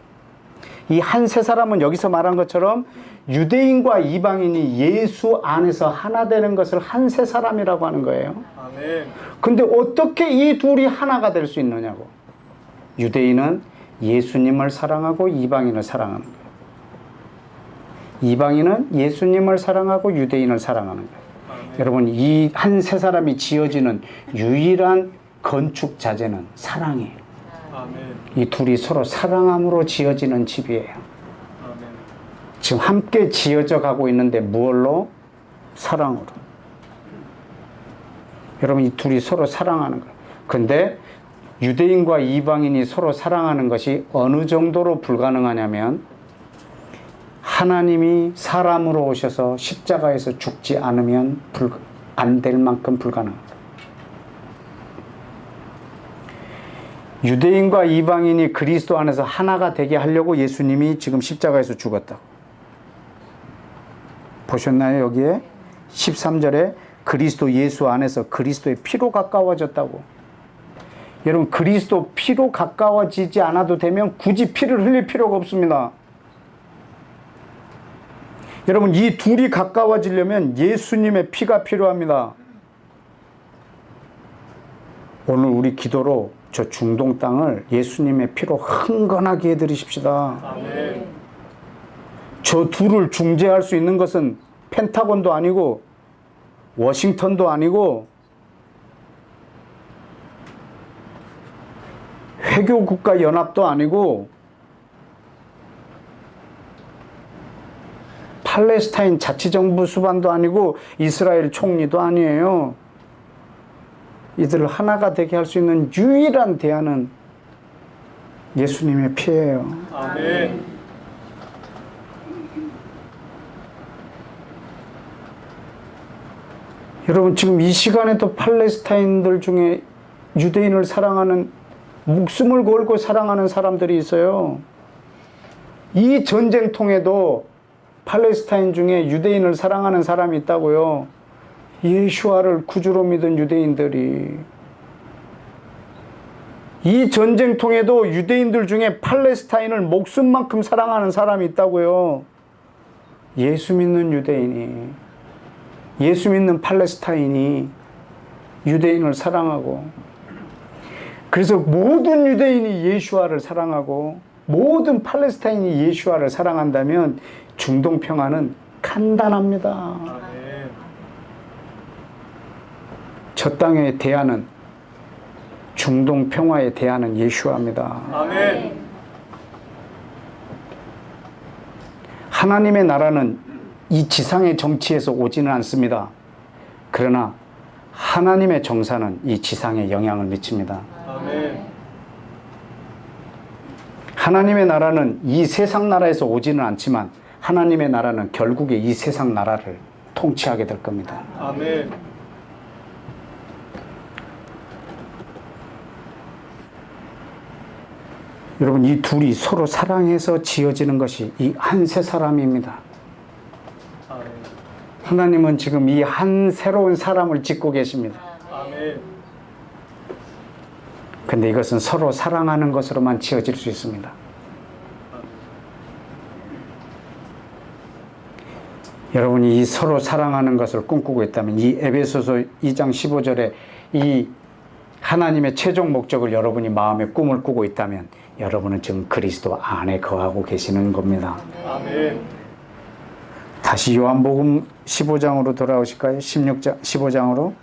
이 한 세 사람은 여기서 말한 것처럼 유대인과 이방인이 예수 안에서 하나 되는 것을 한 세 사람이라고 하는 거예요. 아멘. 근데 어떻게 이 둘이 하나가 될 수 있느냐고. 유대인은 예수님을 사랑하고 이방인을 사랑하는 거예요. 이방인은 예수님을 사랑하고 유대인을 사랑하는 거예요. 아멘. 여러분, 이 한 세 사람이 지어지는 유일한 건축 자재는 사랑이에요. 아멘. 이 둘이 서로 사랑함으로 지어지는 집이에요. 아멘. 지금 함께 지어져 가고 있는데 무엇로? 사랑으로. 여러분, 이 둘이 서로 사랑하는 거예요. 근데 유대인과 이방인이 서로 사랑하는 것이 어느 정도로 불가능하냐면 하나님이 사람으로 오셔서 십자가에서 죽지 않으면 안 될 만큼 불가능합니다. 유대인과 이방인이 그리스도 안에서 하나가 되게 하려고 예수님이 지금 십자가에서 죽었다고. 보셨나요? 여기에 13절에 그리스도 예수 안에서 그리스도의 피로 가까워졌다고. 여러분, 그리스도 피로 가까워지지 않아도 되면 굳이 피를 흘릴 필요가 없습니다. 여러분, 이 둘이 가까워지려면 예수님의 피가 필요합니다. 오늘 우리 기도로 저 중동 땅을 예수님의 피로 흥건하게 해드리십시다. 아멘. 저 둘을 중재할 수 있는 것은 펜타곤도 아니고 워싱턴도 아니고 회교국가연합도 아니고 팔레스타인 자치정부 수반도 아니고 이스라엘 총리도 아니에요. 이들을 하나가 되게 할 수 있는 유일한 대안은 예수님의 피예요. 아멘. 여러분, 지금 이 시간에도 팔레스타인들 중에 유대인을 사랑하는, 목숨을 걸고 사랑하는 사람들이 있어요. 이 전쟁통에도 팔레스타인 중에 유대인을 사랑하는 사람이 있다고요. 예수와를 구주로 믿은 유대인들이. 이 전쟁통에도 유대인들 중에 팔레스타인을 목숨만큼 사랑하는 사람이 있다고요. 예수 믿는 유대인이, 예수 믿는 팔레스타인이 유대인을 사랑하고, 그래서 모든 유대인이 예수와를 사랑하고 모든 팔레스타인이 예수와를 사랑한다면 중동 평화는 간단합니다. 아멘. 저 땅의 대안은, 중동 평화의 대안은 예수와입니다. 아멘. 하나님의 나라는 이 지상의 정치에서 오지는 않습니다. 그러나 하나님의 정사는 이 지상에 영향을 미칩니다. 아멘. 하나님의 나라는 이 세상 나라에서 오지는 않지만 하나님의 나라는 결국에 이 세상 나라를 통치하게 될 겁니다. 아멘. 여러분, 이 둘이 서로 사랑해서 지어지는 것이 이 한 세 사람입니다. 아멘. 하나님은 지금 이 한 새로운 사람을 짓고 계십니다. 아멘. 근데 이것은 서로 사랑하는 것으로만 지어질 수 있습니다. 여러분이 이 서로 사랑하는 것을 꿈꾸고 있다면 이 에베소서 2장 15절에 이 하나님의 최종 목적을 여러분이 마음에 꿈을 꾸고 있다면 여러분은 지금 그리스도 안에 거하고 계시는 겁니다. 아멘. 다시 요한복음 15장으로 돌아오실까요? 15장으로.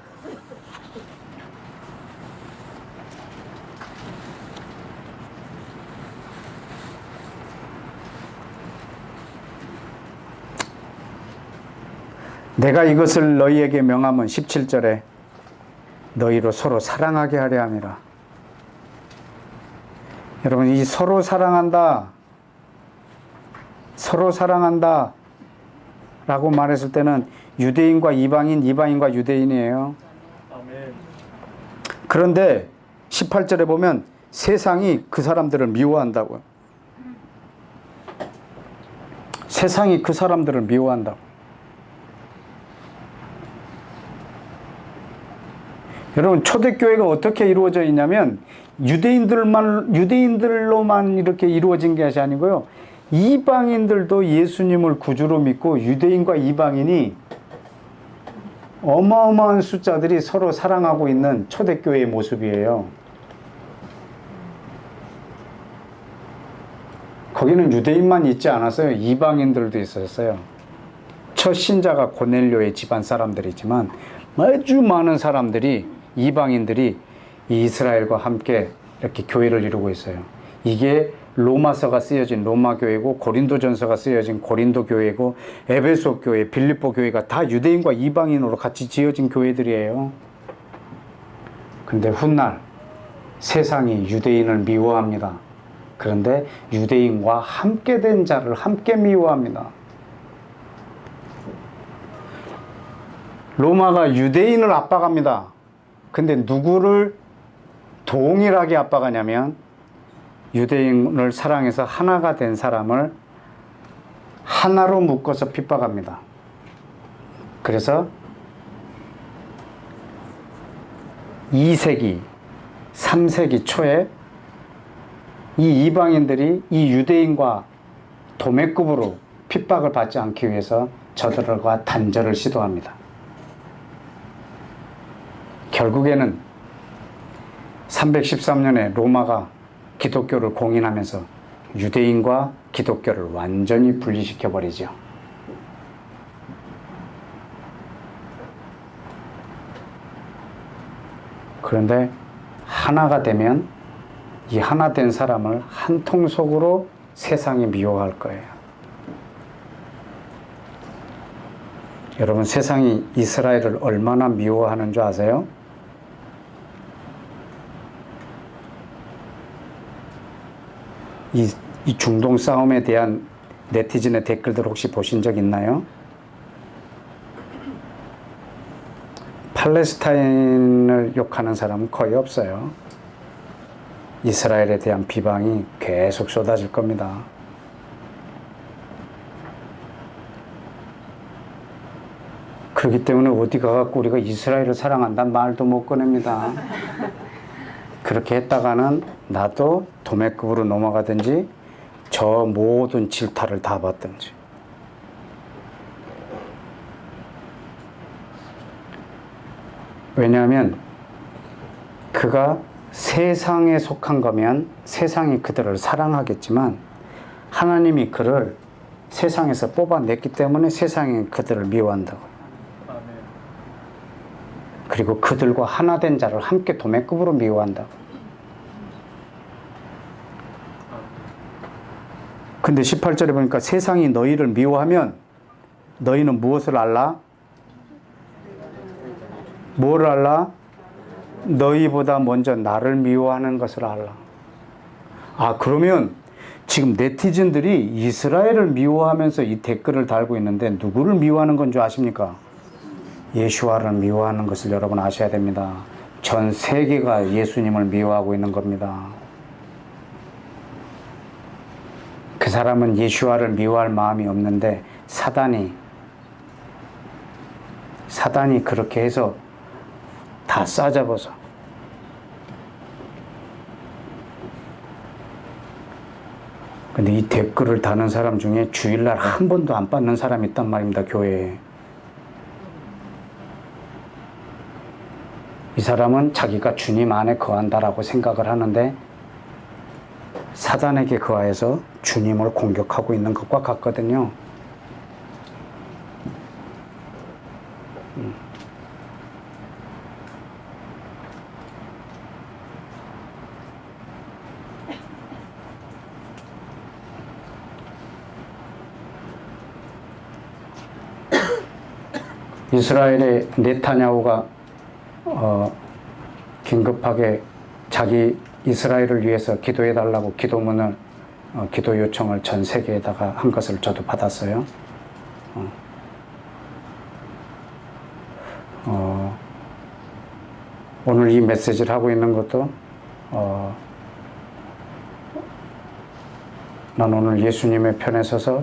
내가 이것을 너희에게 명함은 17절에 너희로 서로 사랑하게 하려 함이라. 여러분, 이 서로 사랑한다 라고 말했을 때는 유대인과 이방인, 이방인과 유대인이에요. 아멘. 그런데 18절에 보면 세상이 그 사람들을 미워한다고요. 세상이 그 사람들을 미워한다고. 여러분, 초대교회가 어떻게 이루어져 있냐면 유대인들로만 이렇게 이루어진 것이 아니고요, 이방인들도 예수님을 구주로 믿고 유대인과 이방인이 어마어마한 숫자들이 서로 사랑하고 있는 초대교회의 모습이에요. 거기는 유대인만 있지 않았어요. 이방인들도 있었어요. 첫 신자가 고넬료의 집안 사람들이지만 아주 많은 사람들이, 이방인들이 이스라엘과 함께 이렇게 교회를 이루고 있어요. 이게 로마서가 쓰여진 로마 교회고, 고린도전서가 쓰여진 고린도 교회고, 에베소 교회, 빌립보 교회가 다 유대인과 이방인으로 같이 지어진 교회들이에요. 근데 훗날 세상이 유대인을 미워합니다. 그런데 유대인과 함께 된 자를 함께 미워합니다. 로마가 유대인을 압박합니다. 근데 누구를 동일하게 압박하냐면 유대인을 사랑해서 하나가 된 사람을 하나로 묶어서 핍박합니다. 그래서 2세기, 3세기 초에 이 이방인들이 이 유대인과 도매급으로 핍박을 받지 않기 위해서 저들과 단절을 시도합니다. 결국에는 313년에 로마가 기독교를 공인하면서 유대인과 기독교를 완전히 분리시켜 버리죠. 그런데 하나가 되면 이 하나 된 사람을 한 통속으로 세상이 미워할 거예요. 여러분, 세상이 이스라엘을 얼마나 미워하는 줄 아세요? 이 중동 싸움에 대한 네티즌의 댓글들 혹시 보신 적 있나요? 팔레스타인을 욕하는 사람은 거의 없어요. 이스라엘에 대한 비방이 계속 쏟아질 겁니다. 그렇기 때문에 어디 가갖고 우리가 이스라엘을 사랑한다는 말도 못 꺼냅니다. 그렇게 했다가는 나도 도매급으로 넘어가든지 저 모든 질타를 다 받든지. 왜냐하면 그가 세상에 속한 거면 세상이 그들을 사랑하겠지만 하나님이 그를 세상에서 뽑아냈기 때문에 세상이 그들을 미워한다고. 아멘. 그리고 그들과 하나 된 자를 함께 도매급으로 미워한다고. 근데 18절에 보니까 세상이 너희를 미워하면 너희는 무엇을 알라? 뭘 알라? 너희보다 먼저 나를 미워하는 것을 알라. 아, 그러면 지금 네티즌들이 이스라엘을 미워하면서 이 댓글을 달고 있는데 누구를 미워하는 건 줄 아십니까? 예수와를 미워하는 것을 여러분 아셔야 됩니다. 전 세계가 예수님을 미워하고 있는 겁니다. 그 사람은 예수와를 미워할 마음이 없는데 사단이 그렇게 해서 다 싸잡아서. 근데 이 댓글을 다는 사람 중에 주일날 한 번도 안 받는 사람이 있단 말입니다, 교회에. 이 사람은 자기가 주님 안에 거한다라고 생각을 하는데 사단에게 거하여서 주님을 공격하고 있는 것과 같거든요. 이스라엘의 네타냐후가 긴급하게 자기 이스라엘을 위해서 기도해 달라고 기도문을 기도 요청을 전 세계에다가 한 것을 저도 받았어요. 오늘 이 메시지를 하고 있는 것도 난 오늘 예수님의 편에 서서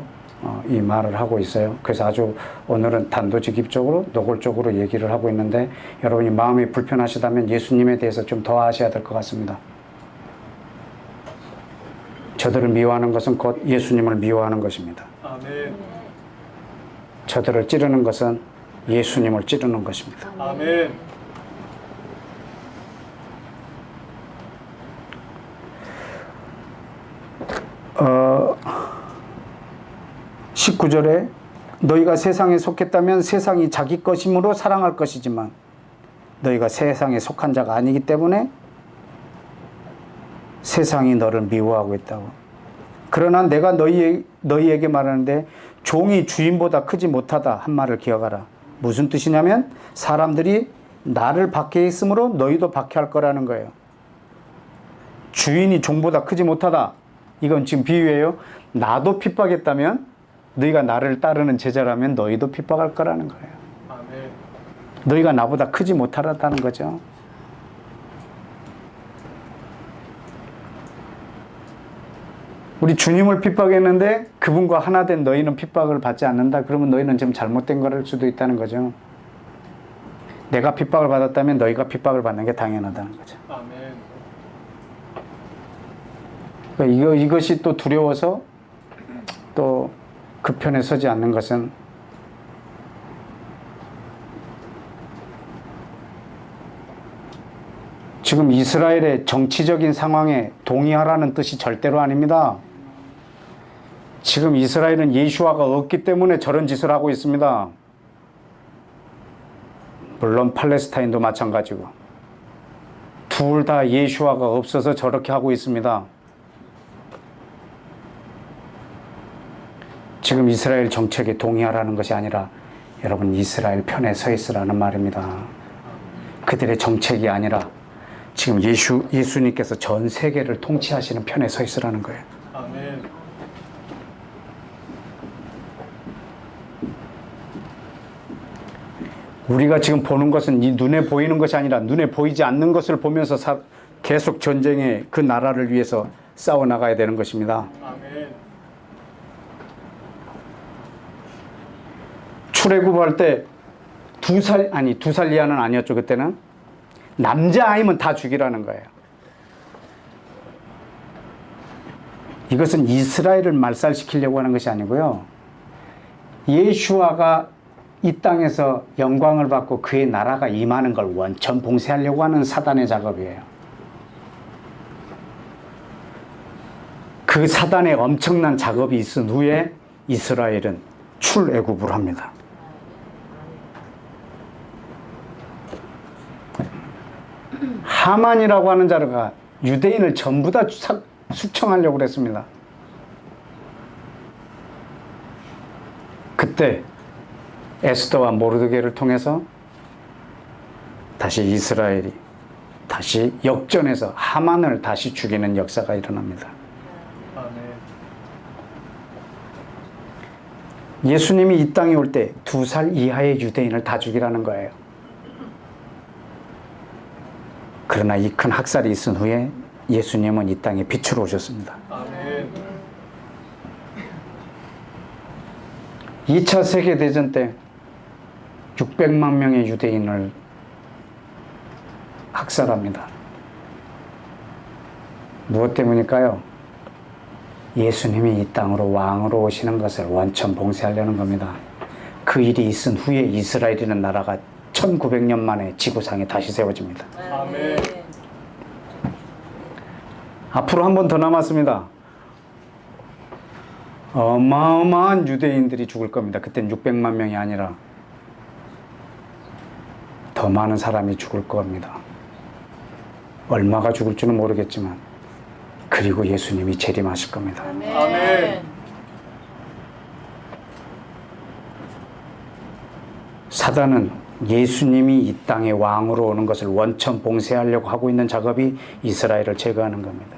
이 말을 하고 있어요. 그래서 아주 오늘은 단도직입적으로 노골적으로 얘기를 하고 있는데 여러분이 마음이 불편하시다면 예수님에 대해서 좀 더 아셔야 될 것 같습니다. 저들을 미워하는 것은 곧 예수님을 미워하는 것입니다. 아멘. 저들을 찌르는 것은 예수님을 찌르는 것입니다. 아멘. 19절에 너희가 세상에 속했다면 세상이 자기 것이므로 사랑할 것이지만 너희가 세상에 속한 자가 아니기 때문에 세상이 너를 미워하고 있다고. 그러나 내가 너희에게 말하는데 종이 주인보다 크지 못하다 한 말을 기억하라. 무슨 뜻이냐면 사람들이 나를 박해했으므로 너희도 박해할 거라는 거예요. 주인이 종보다 크지 못하다. 이건 지금 비유예요. 나도 핍박했다면 너희가 나를 따르는 제자라면 너희도 핍박할 거라는 거예요. 아멘. 너희가 나보다 크지 못하다는 거죠. 우리 주님을 핍박했는데 그분과 하나 된 너희는 핍박을 받지 않는다. 그러면 너희는 지금 잘못된 걸 수도 있다는 거죠. 내가 핍박을 받았다면 너희가 핍박을 받는 게 당연하다는 거죠. 아멘. 그러니까 이것이 또 두려워서 또 그 편에 서지 않는 것은 지금 이스라엘의 정치적인 상황에 동의하라는 뜻이 절대로 아닙니다. 지금 이스라엘은 예수아가 없기 때문에 저런 짓을 하고 있습니다. 물론 팔레스타인도 마찬가지고 둘 다 예수아가 없어서 저렇게 하고 있습니다. 지금 이스라엘 정책에 동의하라는 것이 아니라 여러분 이스라엘 편에 서 있으라는 말입니다. 그들의 정책이 아니라 지금 예수님께서 전 세계를 통치하시는 편에 서 있으라는 거예요. 아멘. 우리가 지금 보는 것은 이 눈에 보이는 것이 아니라 눈에 보이지 않는 것을 보면서 계속 전쟁에 그 나라를 위해서 싸워나가야 되는 것입니다. 아멘. 출애굽할 때 2살 이하는 아니었죠. 그때는 남자아이면 다 죽이라는 거예요. 이것은 이스라엘을 말살시키려고 하는 것이 아니고요. 예수아가 이 땅에서 영광을 받고 그의 나라가 임하는 걸 원천 봉쇄하려고 하는 사단의 작업이에요. 그 사단의 엄청난 작업이 있은 후에 이스라엘은 출애굽을 합니다. 하만이라고 하는 자가 유대인을 전부 다 숙청하려고 그랬습니다. 그때 에스더와 모르드게를 통해서 다시 이스라엘이 다시 역전해서 하만을 다시 죽이는 역사가 일어납니다. 아멘. 예수님이 이 땅에 올 때 2살 이하의 유대인을 다 죽이라는 거예요. 그러나 이 큰 학살이 있은 후에 예수님은 이 땅에 빛으로 오셨습니다. 아멘. 2차 세계대전 때 600만 명의 유대인을 학살합니다. 무엇 때문일까요? 예수님이 이 땅으로 왕으로 오시는 것을 원천 봉쇄하려는 겁니다. 그 일이 있은 후에 이스라엘이라는 나라가 1900년 만에 지구상에 다시 세워집니다. 아멘. 앞으로 한 번 더 남았습니다. 어마어마한 유대인들이 죽을 겁니다. 그땐 600만 명이 아니라 더 많은 사람이 죽을 겁니다. 얼마가 죽을지는 모르겠지만 그리고 예수님이 재림하실 겁니다. 아멘. 사단은 예수님이 이 땅에 왕으로 오는 것을 원천 봉쇄하려고 하고 있는 작업이 이스라엘을 제거하는 겁니다.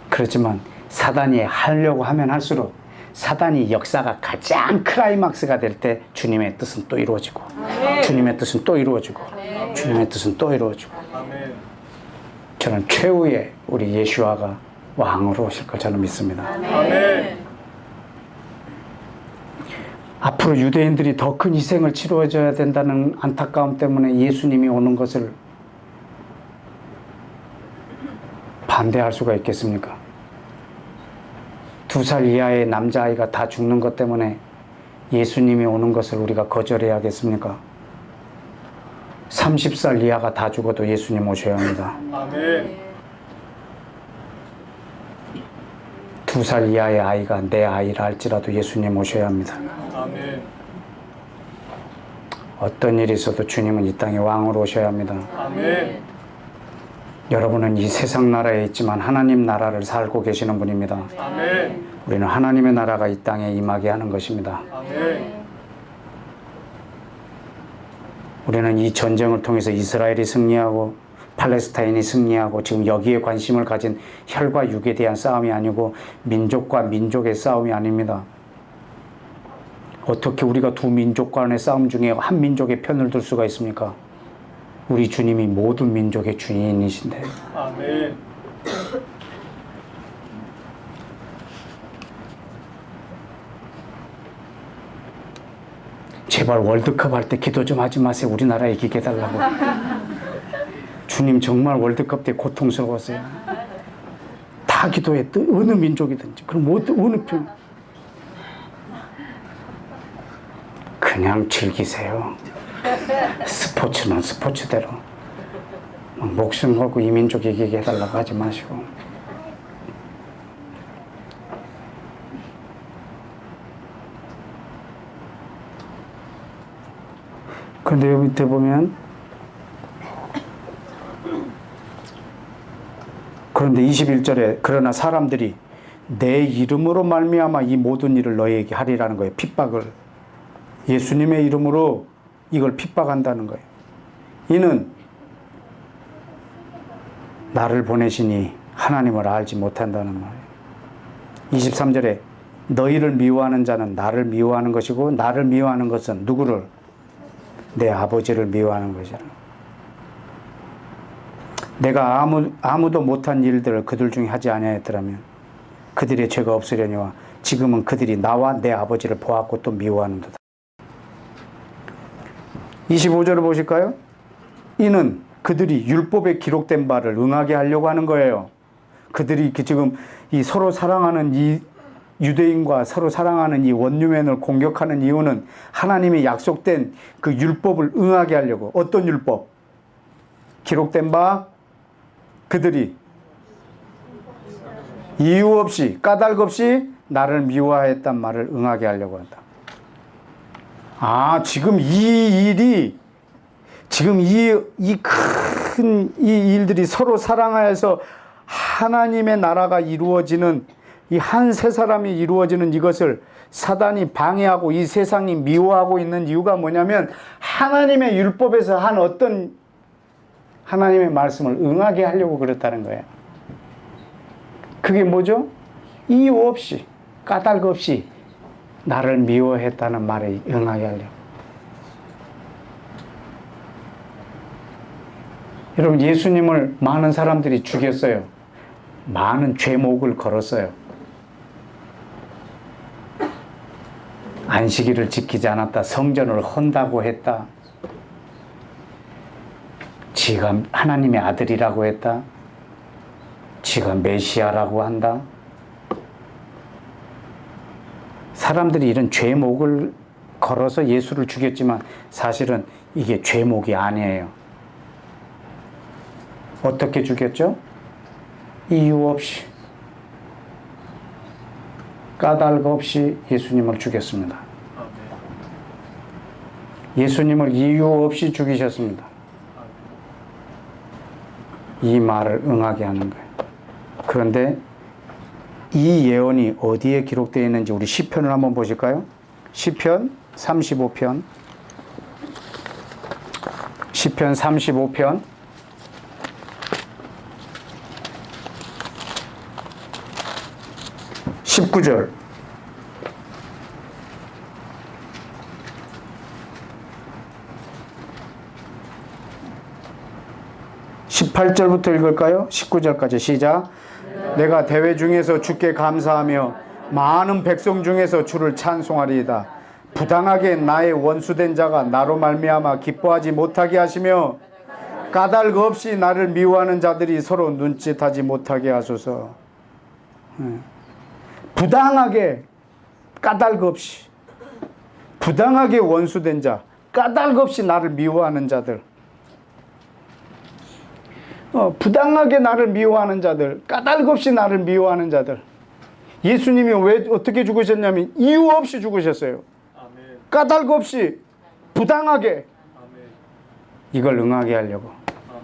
그렇지만 사단이 하려고 하면 할수록 사단이 역사가 가장 클라이막스가 될 때 주님의 뜻은 또 이루어지고 주님의 뜻은 또 이루어지고 주님의 뜻은 또 이루어지고 아멘. 저는 최후의 우리 예수아가 왕으로 오실 걸 저는 믿습니다. 아멘. 앞으로 유대인들이 더 큰 희생을 치러줘야 된다는 안타까움 때문에 예수님이 오는 것을 반대할 수가 있겠습니까? 2살 이하의 남자아이가 다 죽는 것 때문에 예수님이 오는 것을 우리가 거절해야겠습니까? 30살 이하가 다 죽어도 예수님 오셔야 합니다. 아멘. 2살 이하의 아이가 내 아이라 할지라도 예수님 오셔야 합니다. 아멘. 어떤 일이 있어도 주님은 이 땅에 왕으로 오셔야 합니다. 아멘. 여러분은 이 세상 나라에 있지만 하나님 나라를 살고 계시는 분입니다. 아멘. 우리는 하나님의 나라가 이 땅에 임하게 하는 것입니다. 아멘. 우리는 이 전쟁을 통해서 이스라엘이 승리하고 팔레스타인이 승리하고 지금 여기에 관심을 가진 혈과 육에 대한 싸움이 아니고 민족과 민족의 싸움이 아닙니다. 어떻게 우리가 두 민족 간의 싸움 중에 한 민족의 편을 들 수가 있습니까? 우리 주님이 모든 민족의 주인이신데. 아멘. 제발 월드컵 할 때 기도 좀 하지 마세요. 우리나라 이기게 해달라고. 주님 정말 월드컵 때 고통스러웠어요. 다 기도했던 어느 민족이든지. 그럼 어느 편? 그냥 즐기세요. 스포츠는 스포츠대로. 목숨 걸고 이 민족 이기게 해달라고 하지 마시고. 그런데 여기 밑에 보면 그런데 21절에 그러나 사람들이 내 이름으로 말미암아 이 모든 일을 너희에게 하리라는 거예요. 핍박을. 예수님의 이름으로 이걸 핍박한다는 거예요. 이는 나를 보내시니 하나님을 알지 못한다는 말이에요. 23절에 너희를 미워하는 자는 나를 미워하는 것이고 나를 미워하는 것은 누구를? 내 아버지를 미워하는 것이라. 내가 아무도 못한 일들을 그들 중에 하지 아니하였더라면 그들의 죄가 없으려니와 지금은 그들이 나와 내 아버지를 보았고 또 미워하는도다. 25절을 보실까요? 이는 그들이 율법에 기록된 바를 응하게 하려고 하는 거예요. 그들이 지금 이 서로 사랑하는 이 유대인과 서로 사랑하는 이 원유맨을 공격하는 이유는 하나님이 약속된 그 율법을 응하게 하려고. 어떤 율법? 기록된 바 그들이 이유 없이 까닭 없이 나를 미워했단 말을 응하게 하려고 한다. 아, 지금 이 일이 지금 이 큰 이 일들이 서로 사랑하여서 하나님의 나라가 이루어지는 이 한 세 사람이 이루어지는 이것을 사단이 방해하고 이 세상이 미워하고 있는 이유가 뭐냐면 하나님의 율법에서 한 어떤 하나님의 말씀을 응하게 하려고 그랬다는 거예요. 그게 뭐죠? 이유 없이 까닭 없이 나를 미워했다는 말에 응하게 하려고. 여러분, 예수님을 많은 사람들이 죽였어요. 많은 죄목을 걸었어요. 안식일을 지키지 않았다. 성전을 헌다고 했다. 지가 하나님의 아들이라고 했다. 지가 메시아라고 한다. 사람들이 이런 죄목을 걸어서 예수를 죽였지만 사실은 이게 죄목이 아니에요. 어떻게 죽였죠? 이유 없이 까닭 없이 예수님을 죽였습니다. 예수님을 이유 없이 죽이셨습니다. 이 말을 응하게 하는 거예요. 그런데 이 예언이 어디에 기록되어 있는지 우리 시편을 한번 보실까요? 시편 35편. 시편 35편. 19절. 18절부터 읽을까요? 19절까지 시작. 내가 대회 중에서 주께 감사하며 많은 백성 중에서 주를 찬송하리이다. 부당하게 나의 원수된 자가 나로 말미암아 기뻐하지 못하게 하시며 까닭 없이 나를 미워하는 자들이 서로 눈짓하지 못하게 하소서. 부당하게, 까닭 없이, 부당하게 원수된 자, 까닭 없이 나를 미워하는 자들, 부당하게 나를 미워하는 자들, 까닭 없이 나를 미워하는 자들. 예수님이 왜 어떻게 죽으셨냐면 이유 없이 죽으셨어요. 아멘. 까닭 없이 부당하게 아멘. 이걸 응하게 하려고. 아멘.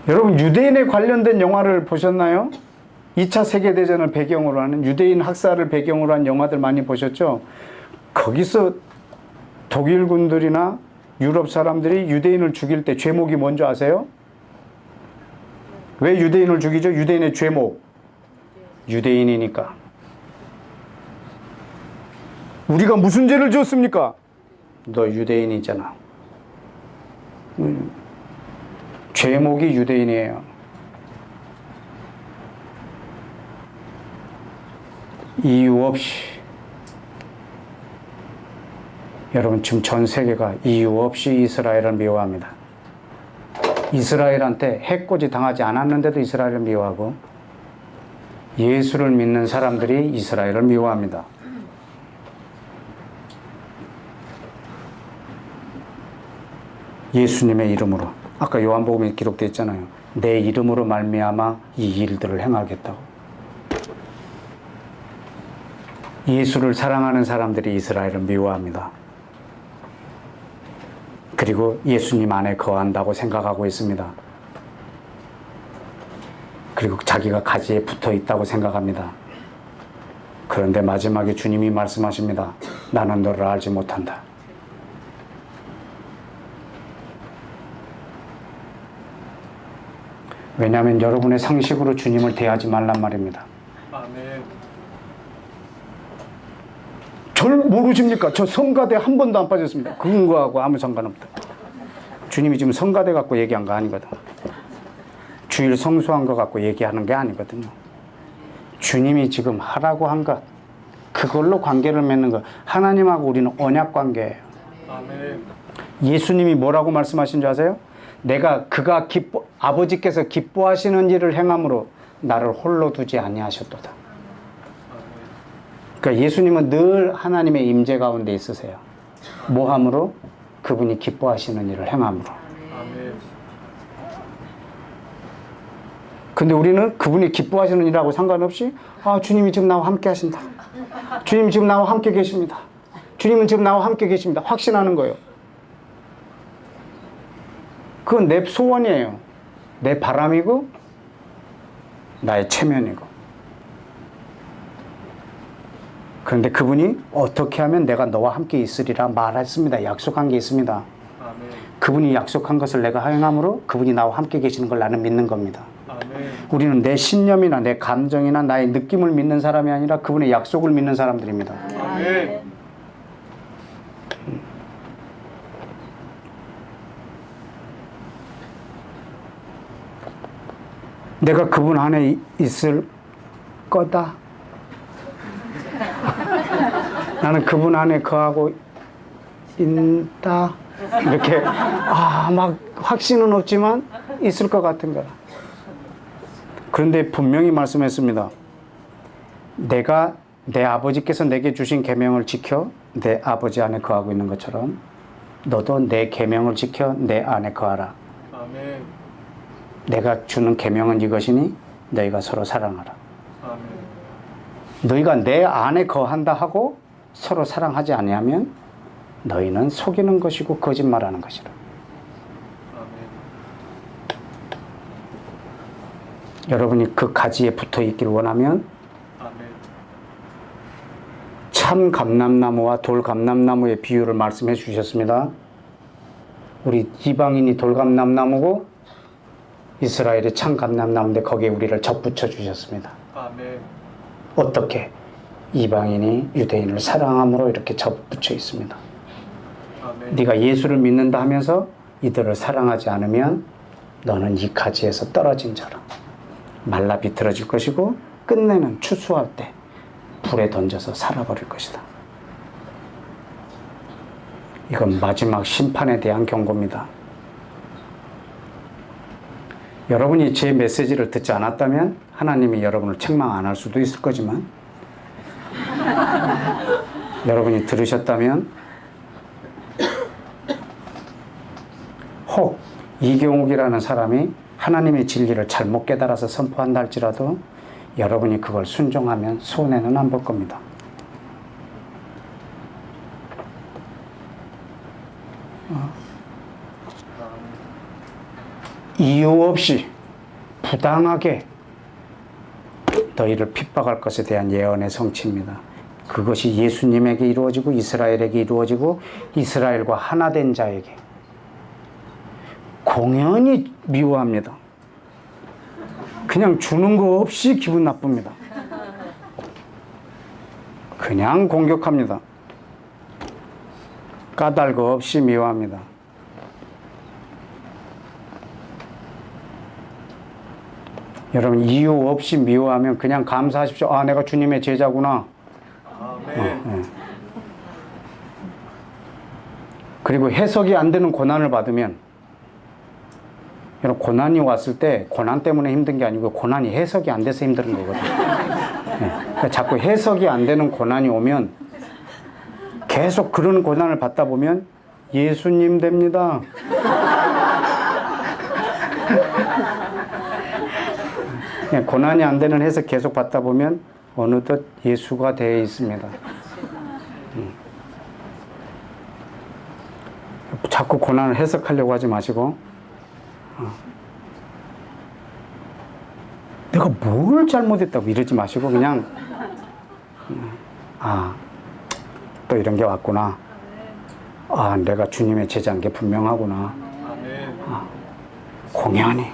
여러분 유대인에 관련된 영화를 보셨나요? 2차 세계대전을 배경으로 하는 유대인 학살을 배경으로 한 영화들 많이 보셨죠? 거기서 독일 군들이나 유럽 사람들이 유대인을 죽일 때 죄목이 뭔지 아세요? 왜 유대인을 죽이죠? 유대인의 죄목. 유대인이니까. 우리가 무슨 죄를 지었습니까? 너 유대인이잖아. 죄목이 유대인이에요. 이유 없이. 여러분 지금 전 세계가 이유 없이 이스라엘을 미워합니다. 이스라엘한테 해코지 당하지 않았는데도 이스라엘을 미워하고 예수를 믿는 사람들이 이스라엘을 미워합니다. 예수님의 이름으로. 아까 요한복음에 기록되어 있잖아요. 내 이름으로 말미암아 이 일들을 행하겠다고. 예수를 사랑하는 사람들이 이스라엘을 미워합니다. 그리고 예수님 안에 거한다고 생각하고 있습니다. 그리고 자기가 가지에 붙어 있다고 생각합니다. 그런데 마지막에 주님이 말씀하십니다. 나는 너를 알지 못한다. 왜냐하면 여러분의 상식으로 주님을 대하지 말란 말입니다. 아멘. 절 모르십니까? 저 성가대 한 번도 안 빠졌습니다. 그거하고 아무 상관없다. 주님이 지금 성가대 갖고 얘기한 거 아니거든. 주일 성수한 거 갖고 얘기하는 게 아니거든요. 주님이 지금 하라고 한 것, 그걸로 관계를 맺는 것. 하나님하고 우리는 언약 관계예요. 아멘. 예수님이 뭐라고 말씀하신 줄 아세요? 내가 그가 아버지께서 기뻐하시는 일을 행함으로 나를 홀로 두지 아니하셨도다. 그러니까 예수님은 늘 하나님의 임재 가운데 있으세요. 뭐함으로? 그분이 기뻐하시는 일을 행함으로. 아멘. 근데 우리는 그분이 기뻐하시는 일하고 상관없이 주님이 지금 나와 함께 하신다. 주님 지금 나와 함께 계십니다. 주님은 지금 나와 함께 계십니다. 확신하는 거예요. 그건 내 소원이에요. 내 바람이고 나의 체면이고. 그런데 그분이 어떻게 하면 내가 너와 함께 있으리라 말했습니다. 약속한 게 있습니다. 아멘. 그분이 약속한 것을 내가 행함으로 그분이 나와 함께 계시는 걸 나는 믿는 겁니다. 아멘. 우리는 내 신념이나 내 감정이나 나의 느낌을 믿는 사람이 아니라 그분의 약속을 믿는 사람들입니다. 아멘. 내가 그분 안에 있을 거다. 나는 그분 안에 거하고 있다. 이렇게 막 확신은 없지만 있을 것 같은 거야. 그런데 분명히 말씀했습니다. 내가 내 아버지께서 내게 주신 계명을 지켜 내 아버지 안에 거하고 있는 것처럼 너도 내 계명을 지켜 내 안에 거하라. 아멘. 내가 주는 계명은 이것이니 너희가 서로 사랑하라. 아멘. 너희가 내 안에 거한다 하고 서로 사랑하지 아니하면 너희는 속이는 것이고 거짓말하는 것이라. 아멘. 여러분이 그 가지에 붙어 있기를 원하면 아멘. 참 감람나무와 돌 감람나무의 비유를 말씀해 주셨습니다. 우리 이방인이 돌 감람나무고 이스라엘이 참 감람나무인데 거기에 우리를 접붙여 주셨습니다. 아멘. 어떻게? 이방인이 유대인을 사랑함으로 이렇게 접붙여 있습니다. 아멘. 네가 예수를 믿는다 하면서 이들을 사랑하지 않으면 너는 이 가지에서 떨어진 자라. 말라 비틀어질 것이고 끝내는 추수할 때 불에 던져서 살아버릴 것이다. 이건 마지막 심판에 대한 경고입니다. 여러분이 제 메시지를 듣지 않았다면 하나님이 여러분을 책망 안 할 수도 있을 거지만 여러분이 들으셨다면 혹 이경욱이라는 사람이 하나님의 진리를 잘못 깨달아서 선포한다 할지라도 여러분이 그걸 순종하면 손해는 안 볼 겁니다. 이유 없이 부당하게 너희를 핍박할 것에 대한 예언의 성취입니다. 그것이 예수님에게 이루어지고 이스라엘에게 이루어지고 이스라엘과 하나 된 자에게 공연히 미워합니다. 그냥 주는 거 없이 기분 나쁩니다. 그냥 공격합니다. 까닭 없이 미워합니다. 여러분 이유 없이 미워하면 그냥 감사하십시오. 아, 내가 주님의 제자구나. 아멘. 그리고 해석이 안 되는 고난을 받으면 여러분 고난이 왔을 때 고난 때문에 힘든 게 아니고 고난이 해석이 안 돼서 힘든 거거든요. 그러니까 자꾸 해석이 안 되는 고난이 오면 계속 그런 고난을 받다 보면 예수님 됩니다. 고난이 안 되는 해석 계속 받다 보면 어느덧 예수가 되어 있습니다. 자꾸 고난을 해석하려고 하지 마시고 내가 뭘 잘못했다고 이러지 마시고 그냥 또 이런 게 왔구나. 내가 주님의 제자인 게 분명하구나. 아멘. 공연히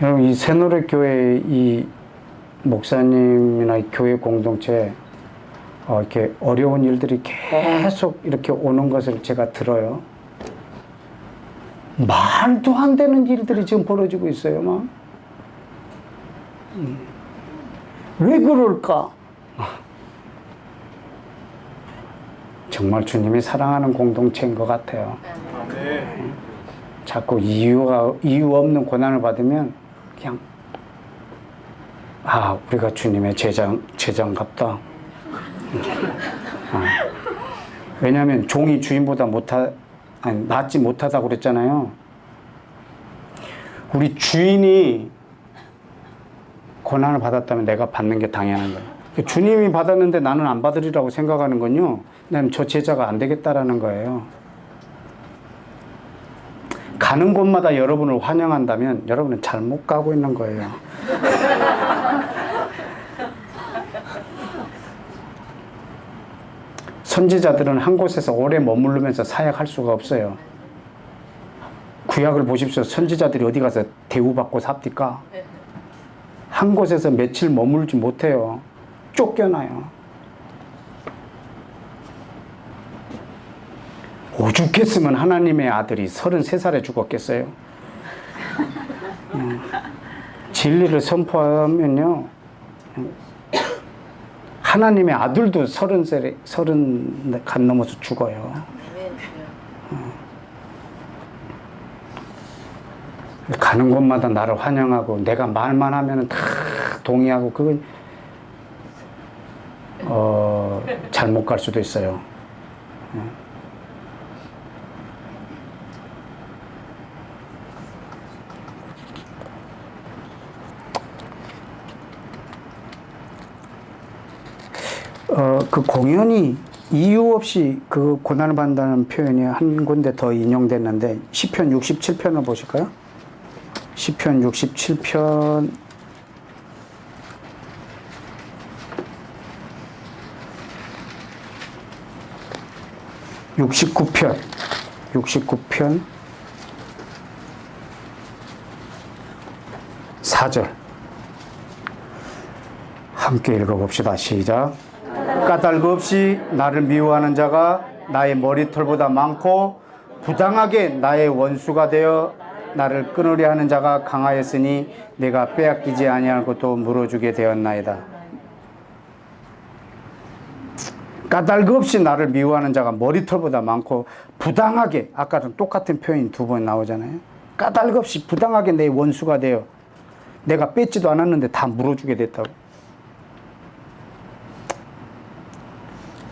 여러분 이 새노래교회 이 목사님이나 이 교회 공동체 이렇게 어려운 일들이 계속 이렇게 오는 것을 제가 들어요. 말도 안 되는 일들이 지금 벌어지고 있어요, 막. 왜 그럴까? 정말 주님이 사랑하는 공동체인 것 같아요. 아멘. 자꾸 이유 없는 고난을 받으면 그냥 우리가 주님의 제자인갑다. 왜냐하면 종이 주인보다 낫지 못하다고 그랬잖아요. 우리 주인이 고난을 받았다면 내가 받는 게 당연한 거예요. 주님이 받았는데 나는 안 받으리라고 생각하는 건요, 나는 저 제자가 안 되겠다라는 거예요. 가는 곳마다 여러분을 환영한다면 여러분은 잘못 가고 있는 거예요. 선지자들은 한 곳에서 오래 머무르면서 사역할 수가 없어요. 구약을 보십시오. 선지자들이 어디 가서 대우받고 삽니까? 한 곳에서 며칠 머물지 못해요. 쫓겨나요. 오죽했으면 하나님의 아들이 33살에 죽었겠어요. 진리를 선포하면요, 하나님의 아들도 30 간 넘어서 죽어요. 가는 곳마다 나를 환영하고 내가 말만 하면 다 동의하고 그건 잘못 갈 수도 있어요. 그 공연히 이유 없이 그 고난을 받는다는 표현이 한 군데 더 인용됐는데 시편 67편을 보실까요? 시편 67편 69편 4절 함께 읽어봅시다. 시작. 까닭 없이 나를 미워하는 자가 나의 머리털보다 많고 부당하게 나의 원수가 되어 나를 끊으려 하는 자가 강하였으니 내가 빼앗기지 아니할 것도 물어주게 되었나이다. 까닭 없이 나를 미워하는 자가 머리털보다 많고 부당하게, 아까랑 똑같은 표현이 두 번 나오잖아요. 까닭 없이 부당하게 내 원수가 되어 내가 뺏지도 않았는데 다 물어주게 됐다고.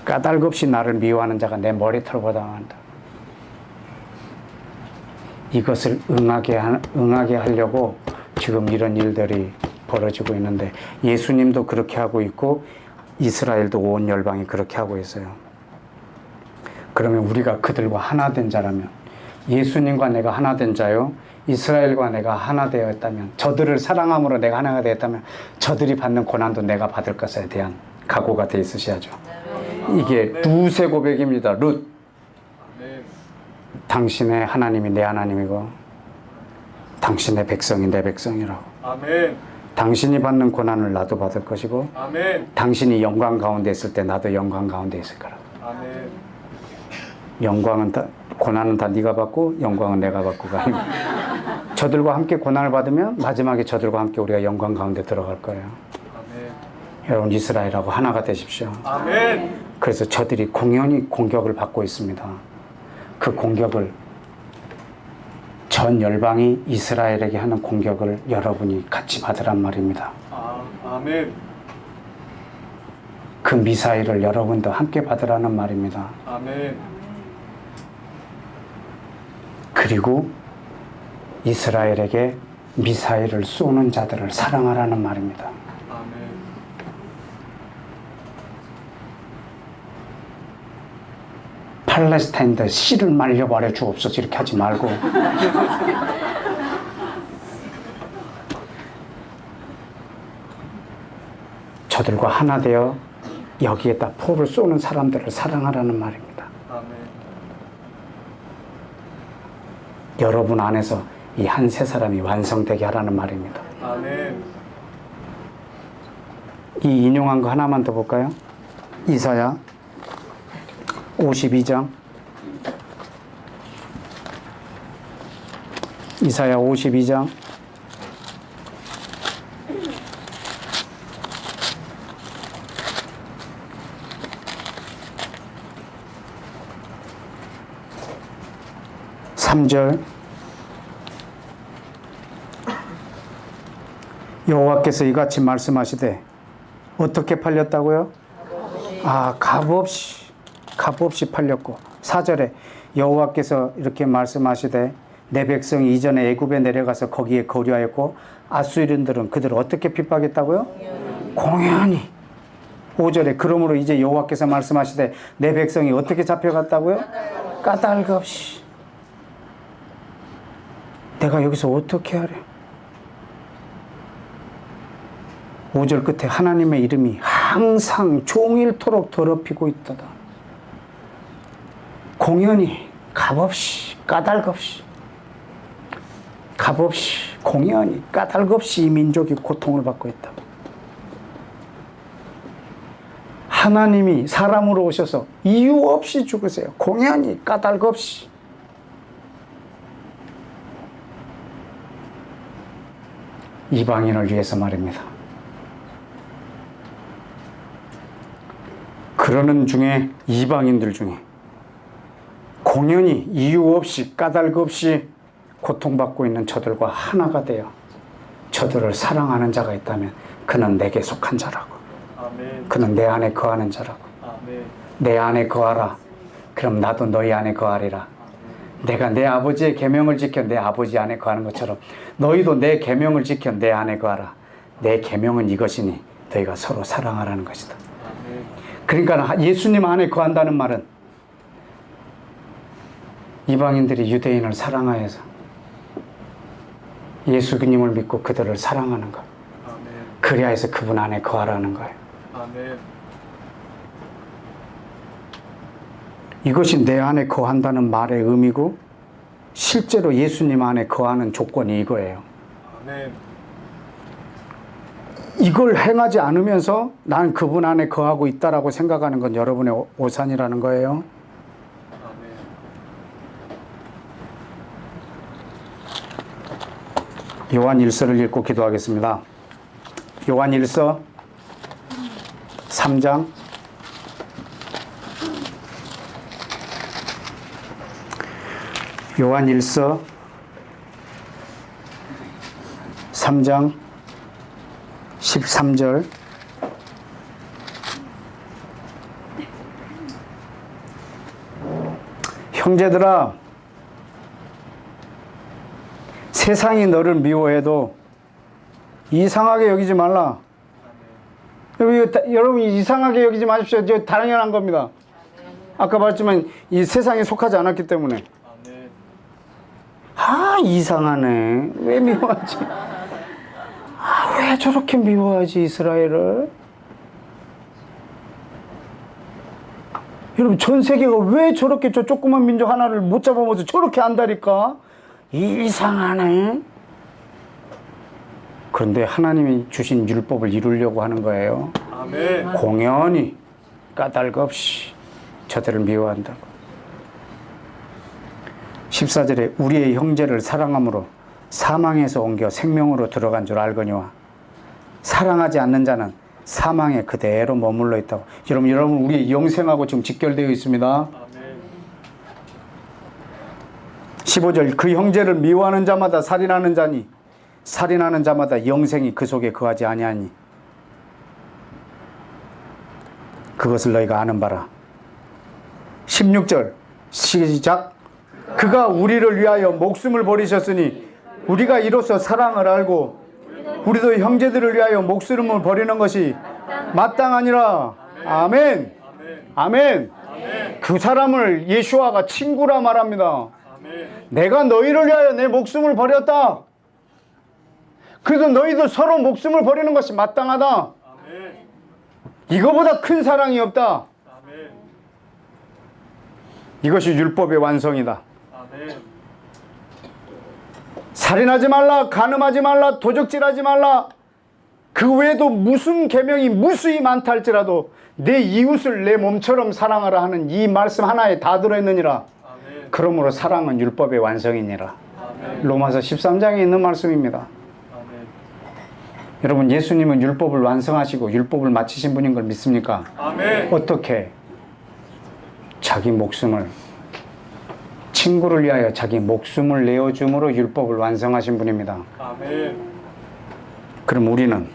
까닭 없이 나를 미워하는 자가 내 머리털보다 많다. 이것을 응하게 하려고 지금 이런 일들이 벌어지고 있는데 예수님도 그렇게 하고 있고 이스라엘도 온 열방이 그렇게 하고 있어요. 그러면 우리가 그들과 하나 된 자라면, 예수님과 내가 하나 된 자요, 이스라엘과 내가 하나 되었다면, 저들을 사랑함으로 내가 하나가 되었다면 저들이 받는 고난도 내가 받을 것에 대한 각오가 돼 있으셔야죠. 이게 룻의 고백입니다. 룻. 당신의 하나님이 내 하나님이고 당신의 백성이 내 백성이라고. 아멘. 당신이 받는 고난을 나도 받을 것이고 아멘. 당신이 영광 가운데 있을 때 나도 영광 가운데 있을 거라고. 아멘. 영광은 다, 고난은 다 네가 받고 영광은 내가 받고가 아니고 저들과 함께 고난을 받으면 마지막에 저들과 함께 우리가 영광 가운데 들어갈 거예요. 아멘. 여러분 이스라엘하고 하나가 되십시오. 아멘. 그래서 저들이 공연히 공격을 받고 있습니다. 그 공격을, 전 열방이 이스라엘에게 하는 공격을 여러분이 같이 받으란 말입니다. 아멘. 그 미사일을 여러분도 함께 받으라는 말입니다. 아멘. 그리고 이스라엘에게 미사일을 쏘는 자들을 사랑하라는 말입니다. 아멘. 팔레스타인들 씨를 말려버려 주옵소서 이렇게 하지 말고 저들과 하나 되어 여기에다 포를 쏘는 사람들을 사랑하라는 말입니다. 아멘. 여러분 안에서 이 한 세 사람이 완성되게 하라는 말입니다. 아멘. 이 인용한 거 하나만 더 볼까요? 이사야 52장 이사야 52장 3절 여호와께서 이같이 말씀하시되 어떻게 팔렸다고요? 값없이 팔렸고 4절에 여호와께서 이렇게 말씀하시되 내 백성이 이전에 애굽에 내려가서 거기에 거류하였고 아수르인들은 그들을 어떻게 핍박했다고요? 공연히 5절에 그러므로 이제 여호와께서 말씀하시되 내 백성이 어떻게 잡혀갔다고요? 까닭 없이. 내가 여기서 어떻게 하래? 5절 끝에 하나님의 이름이 항상 종일토록 더럽히고 있다다. 공연히 값없이 까닭 없이 공연히 까닭 없이 이 민족이 고통을 받고 있다. 하나님이 사람으로 오셔서 이유 없이 죽으세요. 공연히 까닭 없이. 이방인을 위해서 말입니다. 그러는 중에 이방인들 중에 공연히 이유 없이 까닭 없이 고통받고 있는 저들과 하나가 되어 저들을 사랑하는 자가 있다면 그는 내게 속한 자라고. 아멘. 그는 내 안에 거하는 자라고. 아멘. 내 안에 거하라. 그럼 나도 너희 안에 거하리라. 내가 내 아버지의 계명을 지켜 내 아버지 안에 거하는 것처럼 너희도 내 계명을 지켜 내 안에 거하라. 내 계명은 이것이니 너희가 서로 사랑하라는 것이다. 아멘. 그러니까 예수님 안에 거한다는 말은 이방인들이 유대인을 사랑하여서 예수님을 믿고 그들을 사랑하는 것. 아멘. 그리하여서 그분 안에 거하라는 거예요. 아멘. 이것이 내 안에 거한다는 말의 의미고 실제로 예수님 안에 거하는 조건이 이거예요. 아멘. 이걸 행하지 않으면서 난 그분 안에 거하고 있다라고 생각하는 건 여러분의 오산이라는 거예요. 아멘. 요한 1서를 읽고 기도하겠습니다. 요한 1서 3장 요한 1서 3장 13절 형제들아 세상이 너를 미워해도 이상하게 여기지 말라. 여러분 이상하게 여기지 마십시오. 저 당연한 겁니다. 아까 말했지만 이 세상에 속하지 않았기 때문에. 아멘. 아 이상하네. 왜 미워하지? 아, 왜 저렇게 미워하지 이스라엘을? 여러분 전 세계가 왜 저렇게 저 조그만 민족 하나를 못 잡아먹어서 저렇게 안다니까? 이상하네. 그런데 하나님이 주신 율법을 이루려고 하는 거예요. 아멘. 공연히 까닭 없이 저들을 미워한다고. 14절에 우리의 형제를 사랑함으로 사망에서 옮겨 생명으로 들어간 줄 알거니와 사랑하지 않는 자는 사망에 그대로 머물러 있다고. 여러분 우리의 영생하고 지금 직결되어 있습니다. 아멘. 15절 그 형제를 미워하는 자마다 살인하는 자니 살인하는 자마다 영생이 그 속에 거하지 아니하니 그것을 너희가 아는 바라. 16절 시작 그가 우리를 위하여 목숨을 버리셨으니 우리가 이로써 사랑을 알고 우리도 형제들을 위하여 목숨을 버리는 것이 마땅하니라. 아멘. 아멘. 그 사람을 예수와가 친구라 말합니다. 아멘. 내가 너희를 위하여 내 목숨을 버렸다. 그래도 너희도 서로 목숨을 버리는 것이 마땅하다. 아멘. 이거보다 큰 사랑이 없다. 아멘. 이것이 율법의 완성이다. 아멘. 살인하지 말라, 간음하지 말라, 도적질하지 말라. 그 외에도 무슨 계명이 무수히 많다 할지라도 내 이웃을 내 몸처럼 사랑하라 하는 이 말씀 하나에 다 들어있느니라. 아멘. 그러므로 사랑은 율법의 완성이니라. 아멘. 로마서 13장에 있는 말씀입니다. 아멘. 여러분 예수님은 율법을 완성하시고 율법을 마치신 분인 걸 믿습니까? 아멘. 어떻게? 자기 목숨을 친구를 위하여 자기 목숨을 내어줌으로 율법을 완성하신 분입니다. 아멘. 그럼 우리는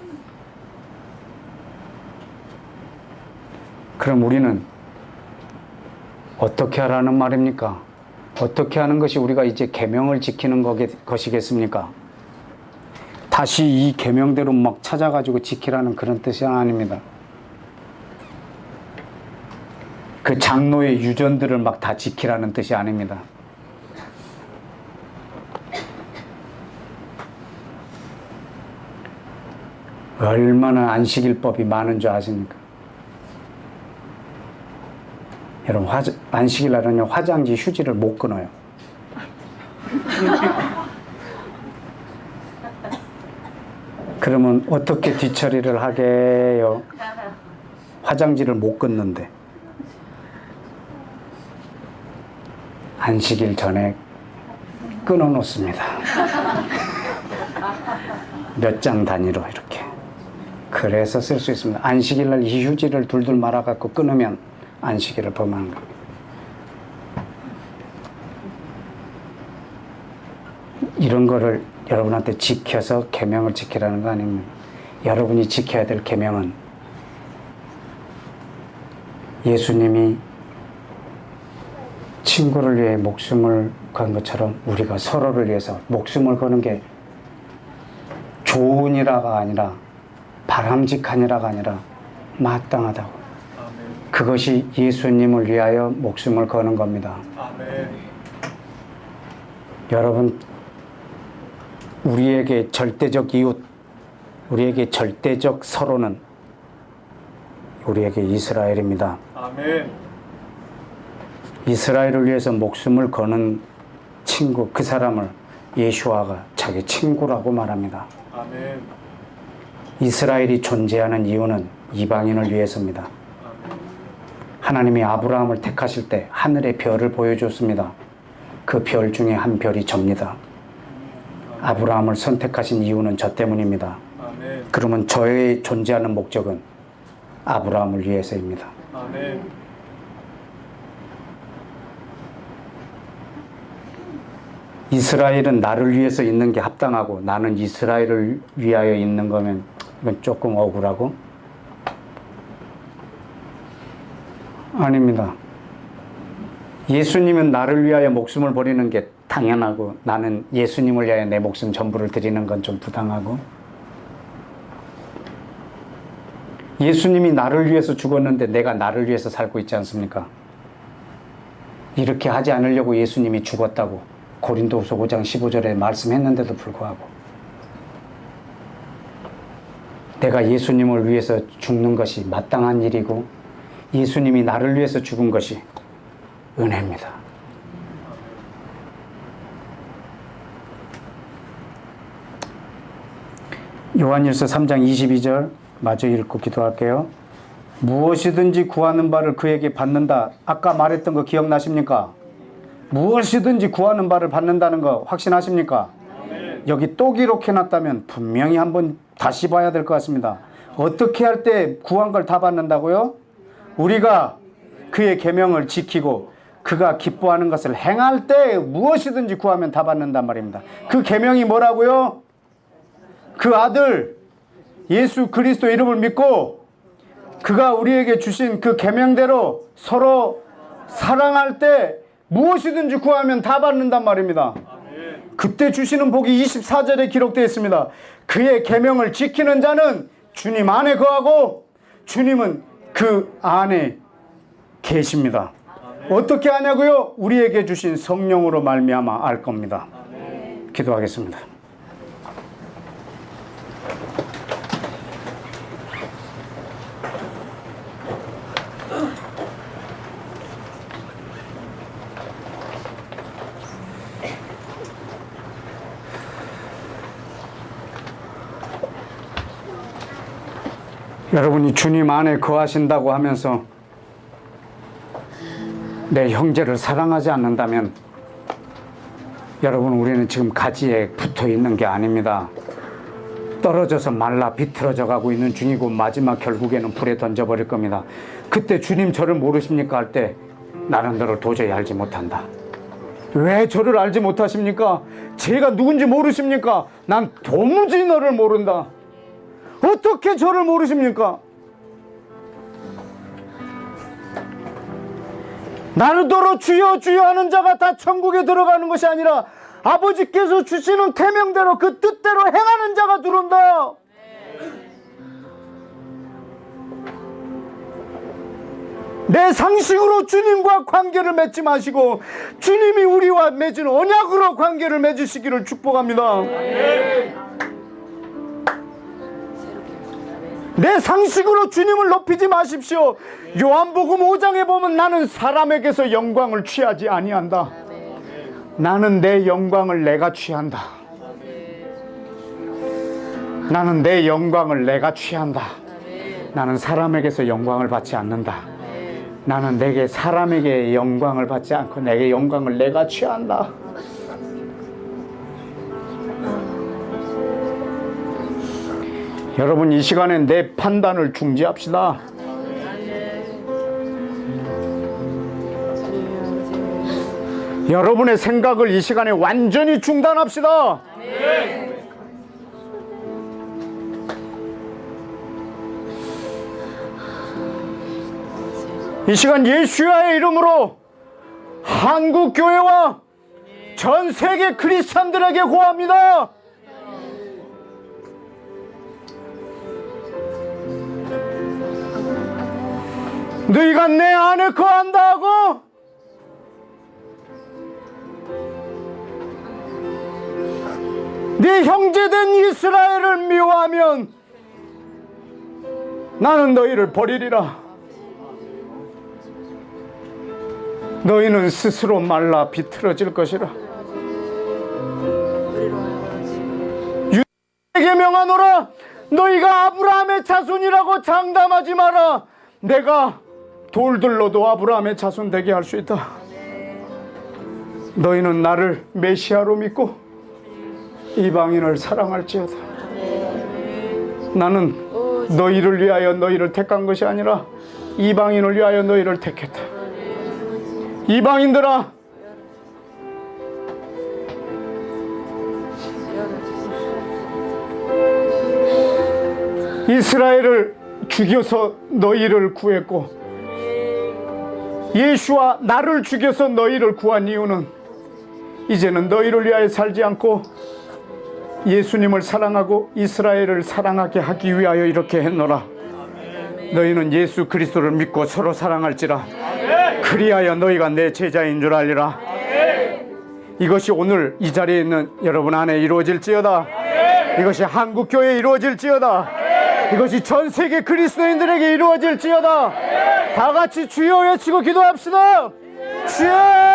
어떻게 하라는 말입니까? 어떻게 하는 것이 우리가 이제 계명을 지키는 것이겠습니까? 다시 이 계명대로 막 찾아가지고 지키라는 그런 뜻은 아닙니다. 그 장로의 유전들을 막 다 지키라는 뜻이 아닙니다. 얼마나 안식일법이 많은 줄 아십니까? 여러분 안식일 날은요 화장지 휴지를 못 끊어요. 그러면 어떻게 뒤처리를 하게요? 화장지를 못 끊는데 안식일 전에 끊어 놓습니다. 몇 장 단위로 이렇게. 그래서 쓸 수 있습니다. 안식일 날 이 휴지를 둘둘 말아 갖고 끊으면 안식일을 범하는 겁니다. 이런 거를 여러분한테 지켜서 계명을 지키라는 거 아닙니다. 여러분이 지켜야 될 계명은 예수님이 친구를 위해 목숨을 건 것처럼 우리가 서로를 위해서 목숨을 거는 게 좋으니라가 아니라 바람직하니라가 아니라 마땅하다고. 아멘. 그것이 예수님을 위하여 목숨을 거는 겁니다. 아멘. 여러분, 우리에게 절대적 이웃, 우리에게 절대적 서로는 우리에게 이스라엘입니다. 아멘. 이스라엘을 위해서 목숨을 거는 친구, 그 사람을 예수아가 자기 친구라고 말합니다. 아멘. 이스라엘이 존재하는 이유는 이방인을 위해서입니다. 아멘. 하나님이 아브라함을 택하실 때 하늘의 별을 보여줬습니다. 그 별 중에 한 별이 접니다. 아브라함을 선택하신 이유는 저 때문입니다. 아멘. 그러면 저의 존재하는 목적은 아브라함을 위해서입니다. 아멘. 이스라엘은 나를 위해서 있는 게 합당하고 나는 이스라엘을 위하여 있는 거면 이건 조금 억울하고? 아닙니다. 예수님은 나를 위하여 목숨을 버리는 게 당연하고 나는 예수님을 위하여 내 목숨 전부를 드리는 건 좀 부당하고, 예수님이 나를 위해서 죽었는데 내가 나를 위해서 살고 있지 않습니까? 이렇게 하지 않으려고 예수님이 죽었다고 고린도후서 5장 15절에 말씀했는데도 불구하고 내가 예수님을 위해서 죽는 것이 마땅한 일이고 예수님이 나를 위해서 죽은 것이 은혜입니다. 요한일서 3장 22절 마저 읽고 기도할게요. 무엇이든지 구하는 바를 그에게 받는다. 아까 말했던 거 기억나십니까? 무엇이든지 구하는 바를 받는다는 거 확신하십니까? 여기 또 기록해놨다면 분명히 한번 다시 봐야 될 것 같습니다. 어떻게 할 때 구한 걸 다 받는다고요? 우리가 그의 계명을 지키고 그가 기뻐하는 것을 행할 때 무엇이든지 구하면 다 받는단 말입니다. 그 계명이 뭐라고요? 그 아들 예수 그리스도 이름을 믿고 그가 우리에게 주신 그 계명대로 서로 사랑할 때 무엇이든지 구하면 다 받는단 말입니다. 그때 주시는 복이 24절에 기록되어 있습니다. 그의 계명을 지키는 자는 주님 안에 거하고 주님은 그 안에 계십니다. 어떻게 하냐고요? 우리에게 주신 성령으로 말미암아 알 겁니다. 기도하겠습니다. 여러분이 주님 안에 거하신다고 하면서 내 형제를 사랑하지 않는다면 여러분 우리는 지금 가지에 붙어 있는 게 아닙니다. 떨어져서 말라 비틀어져 가고 있는 중이고 마지막 결국에는 불에 던져버릴 겁니다. 그때 주님 저를 모르십니까 할 때 나는 너를 도저히 알지 못한다. 왜 저를 알지 못하십니까? 제가 누군지 모르십니까? 난 도무지 너를 모른다. 어떻게 저를 모르십니까? 나르도로 주여 주여 하는 자가 다 천국에 들어가는 것이 아니라 아버지께서 주시는 계명대로 그 뜻대로 행하는 자가 들어온다. 내 상식으로 주님과 관계를 맺지 마시고 주님이 우리와 맺은 언약으로 관계를 맺으시기를 축복합니다. 내 상식으로 주님을 높이지 마십시오. 요한복음 5장에 보면 나는 사람에게서 영광을 취하지 아니한다. 나는 내 영광을 내가 취한다. 나는 내 영광을 내가 취한다. 나는 사람에게서 영광을 받지 않는다. 나는 내게 사람에게 영광을 받지 않고 내게 영광을 내가 취한다. 여러분 이 시간에 내 판단을 중지합시다. 여러분의 생각을 이 시간에 완전히 중단합시다. 이 시간 예수의 이름으로 한국 교회와 전 세계 크리스찬들에게 고합니다. 너희가 내 안에 거한다고? 네 형제된 이스라엘을 미워하면 나는 너희를 버리리라. 너희는 스스로 말라 비틀어질 것이라. 유다에게 명하노라. 너희가 아브라함의 자손이라고 장담하지 마라. 내가 돌들로도 아브라함의 자손 되게 할 수 있다. 너희는 나를 메시아로 믿고 이방인을 사랑할지어다. 나는 너희를 위하여 너희를 택한 것이 아니라 이방인을 위하여 너희를 택했다. 이방인들아, 이스라엘을 죽여서 너희를 구했고 예수와 나를 죽여서 너희를 구한 이유는 이제는 너희를 위하여 살지 않고 예수님을 사랑하고 이스라엘을 사랑하게 하기 위하여 이렇게 했노라. 너희는 예수 그리스도를 믿고 서로 사랑할지라. 그리하여 너희가 내 제자인 줄 알리라. 이것이 오늘 이 자리에 있는 여러분 안에 이루어질지어다. 이것이 한국교회에 이루어질지어다. 이것이 전 세계 그리스도인들에게 이루어질지어다. 다 같이 주여 외치고 기도합시다. 주여!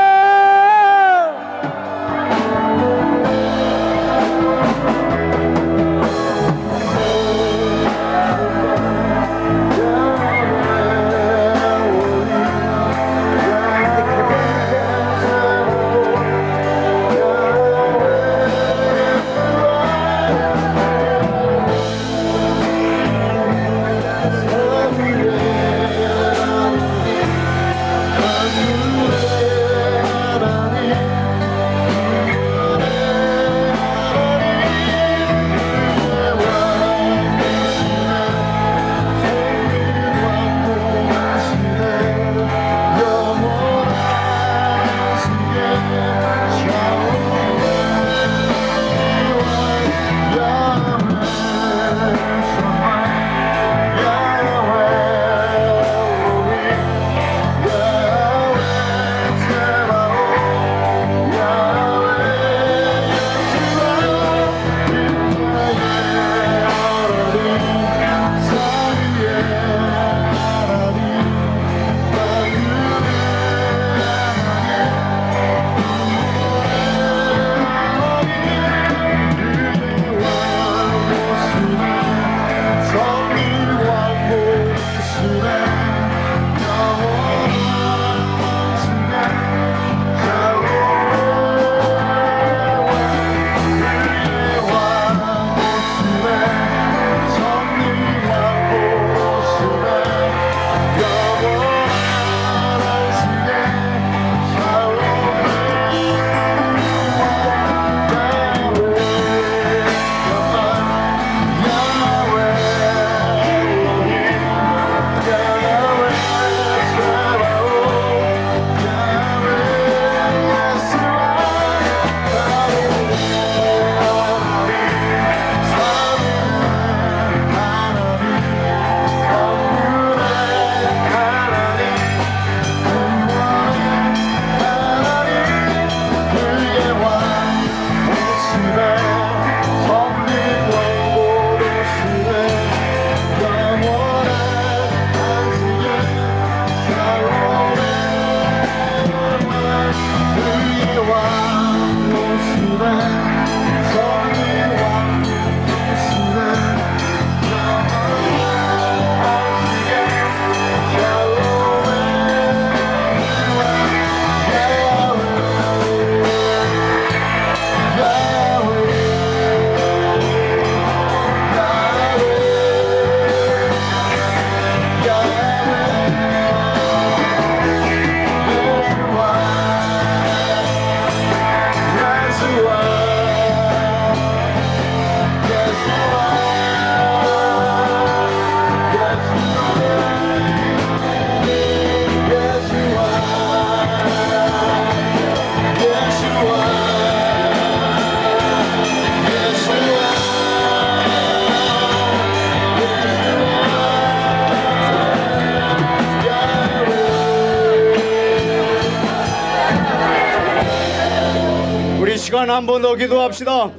시간 한 번 더 기도합시다.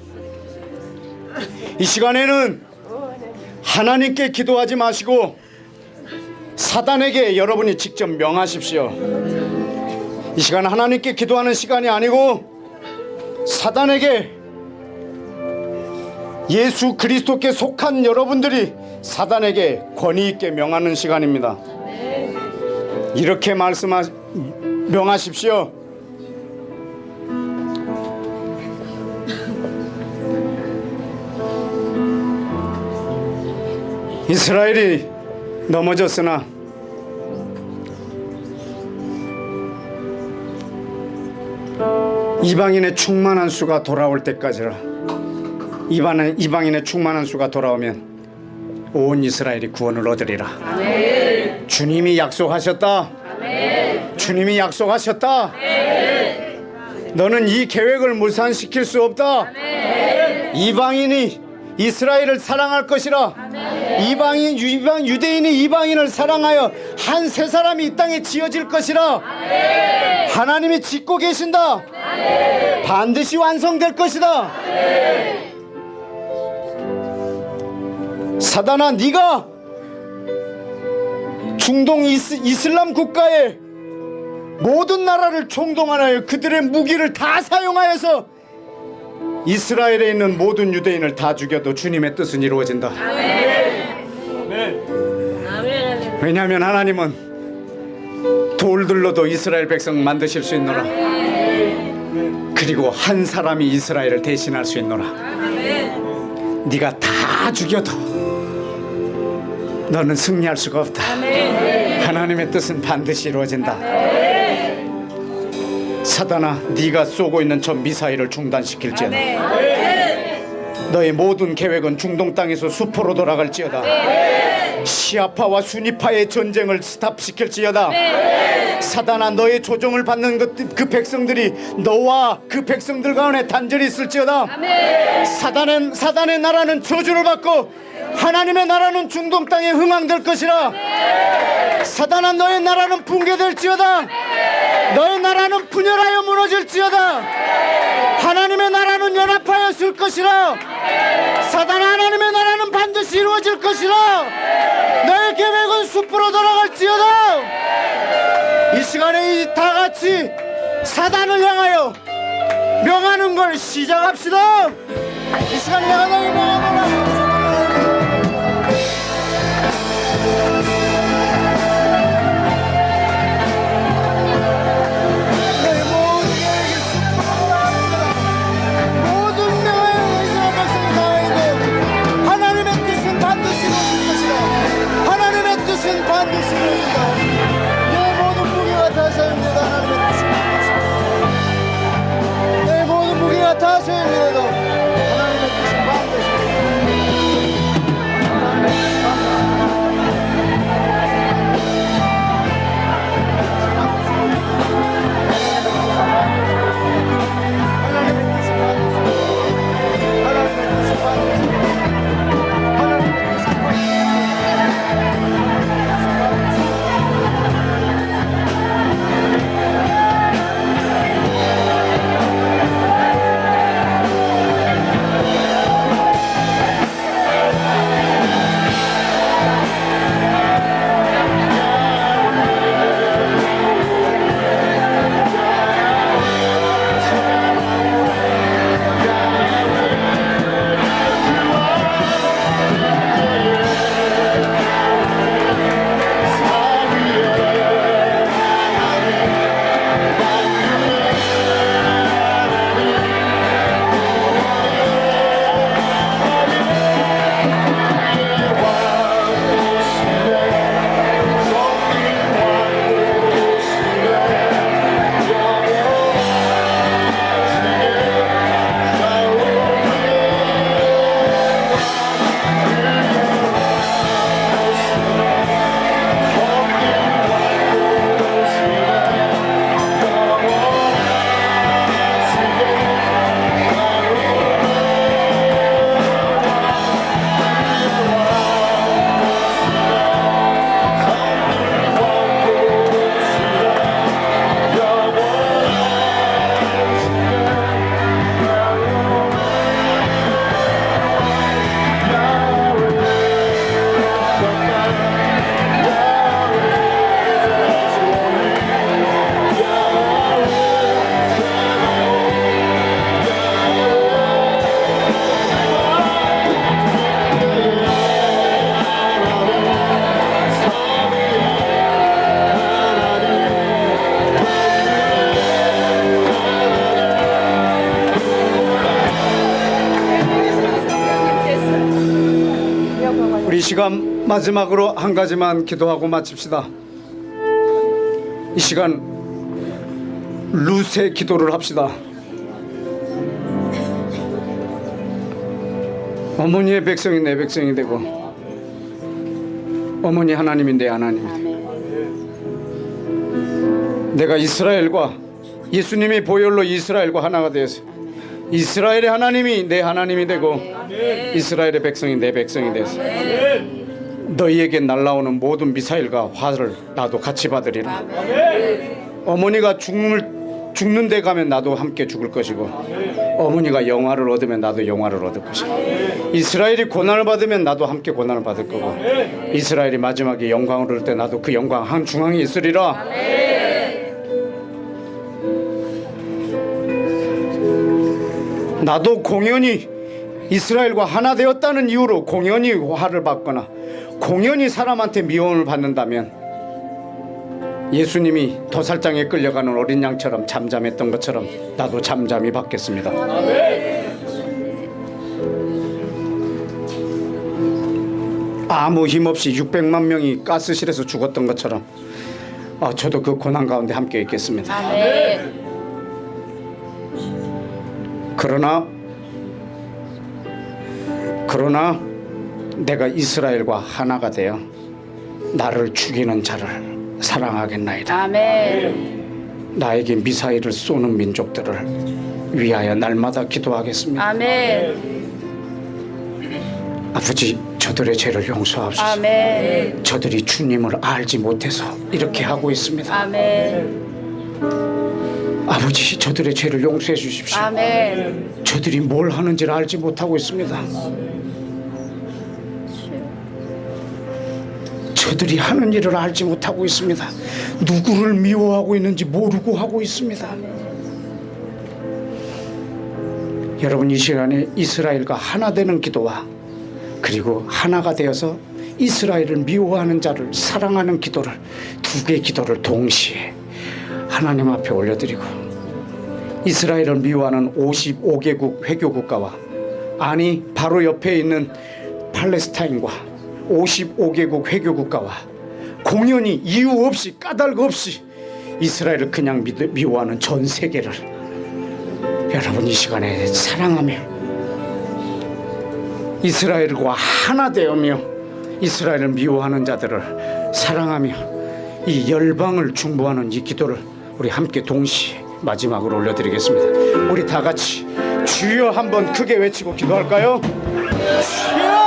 이 시간에는 하나님께 기도하지 마시고 사단에게 여러분이 직접 명하십시오. 이 시간 하나님께 기도하는 시간이 아니고 사단에게, 예수 그리스도께 속한 여러분들이 사단에게 권위 있게 명하는 시간입니다. 이렇게 명하십시오. 이스라엘이 넘어졌으나 이방인의 충만한 수가 돌아올 때까지라, 이방인의 충만한 수가 돌아오면 온 이스라엘이 구원을 얻으리라. 아멘. 주님이 약속하셨다. 아멘. 주님이 약속하셨다. 아멘. 너는 이 계획을 무산시킬 수 없다. 아멘. 이방인이 이스라엘을 사랑할 것이라. 아멘. 유대인이 이방인을 사랑하여 한 세 사람이 이 땅에 지어질 것이라. 아멘. 하나님이 짓고 계신다. 아멘. 반드시 완성될 것이다. 아멘. 사단아, 네가 중동 이슬람 국가의 모든 나라를 총동원하여 그들의 무기를 다 사용하여서 이스라엘에 있는 모든 유대인을 다 죽여도 주님의 뜻은 이루어진다. 아멘. 왜냐하면 하나님은 돌들로도 이스라엘 백성 만드실 수 있노라. 그리고 한 사람이 이스라엘을 대신할 수 있노라. 네가 다 죽여도 너는 승리할 수가 없다. 하나님의 뜻은 반드시 이루어진다. 사단아, 네가 쏘고 있는 저 미사일을 중단시킬지어다. 너의 모든 계획은 중동 땅에서 수포로 돌아갈지어다. 시아파와 수니파의 전쟁을 스탑시킬지어다. 사단아, 너의 조종을 받는 그 백성들이 너와 그 백성들 가운데 단절히 있을지어다. 사단의 나라는 저주를 받고 하나님의 나라는 중동 땅에 흥왕될 것이라. 사단아, 너의 나라는 붕괴될지어다. 너의 나라는 분열하여 무너질지어다. 하나님의 나라는 연합하여 쓸 것이라. 사단아, 하나님의 나라는 반드시 이루어질 것이라. 너의 계획은 숲으로 돌아갈지어다. 이 시간에 다 같이 사단을 향하여 명하는 걸 시작합시다. 이 시간에 하나님을 명하노라. 반드시 이루어진다. 내 모든 무기가 다 사용되다. 하나님의 뜻이 반드시. 내 모든 무기가 다 사용되다. 하나님의 뜻이 반드시. 시간 마지막으로 한 가지만 기도하고 마칩시다. 이 시간 룻의 기도를 합시다. 어머니의 백성이 내 백성이 되고 어머니 하나님이 내 하나님이 되고 내가 이스라엘과 예수님이 보혈로 이스라엘과 하나가 되어서 이스라엘의 하나님이 내 하나님이 되고 이스라엘의 백성이 내 백성이 되어서 너희에게 날라오는 모든 미사일과 화를 나도 같이 받으리라. 어머니가 죽는 데 가면 나도 함께 죽을 것이고 어머니가 영화를 얻으면 나도 영화를 얻을 것이고 이스라엘이 고난을 받으면 나도 함께 고난을 받을 거고 이스라엘이 마지막에 영광을 얻을 때 나도 그 영광 한 중앙에 있으리라. 나도 공연히 이스라엘과 하나 되었다는 이유로 공연히 화를 받거나 공연히 사람한테 미움을 받는다면 예수님이 도살장에 끌려가는 어린 양처럼 잠잠했던 것처럼 나도 잠잠히 받겠습니다. 아무 힘없이 600만 명이 가스실에서 죽었던 것처럼 저도 그 고난 가운데 함께 있겠습니다. 그러나 내가 이스라엘과 하나가 되어 나를 죽이는 자를 사랑하겠나이다. 아멘. 나에게 미사일을 쏘는 민족들을 위하여 날마다 기도하겠습니다. 아멘. 아버지, 저들의 죄를 용서하옵소서. 아멘. 저들이 주님을 알지 못해서 이렇게 하고 있습니다. 아멘. 아버지, 저들의 죄를 용서해 주십시오. 아멘. 저들이 뭘 하는지를 알지 못하고 있습니다. 저들이 하는 일을 알지 못하고 있습니다. 누구를 미워하고 있는지 모르고 하고 있습니다. 여러분, 이 시간에 이스라엘과 하나 되는 기도와 그리고 하나가 되어서 이스라엘을 미워하는 자를 사랑하는 기도를 두 개의 기도를 동시에 하나님 앞에 올려드리고 이스라엘을 미워하는 55개국 회교국가와 아니 바로 옆에 있는 팔레스타인과 55개국 회교국가와 공연히 이유 없이 까닭 없이 이스라엘을 그냥 미워하는 전 세계를 여러분 이 시간에 사랑하며 이스라엘과 하나 되어며 이스라엘을 미워하는 자들을 사랑하며 이 열방을 중보하는 이 기도를 우리 함께 동시에 마지막으로 올려드리겠습니다. 우리 다 같이 주여 한번 크게 외치고 기도할까요? 주여!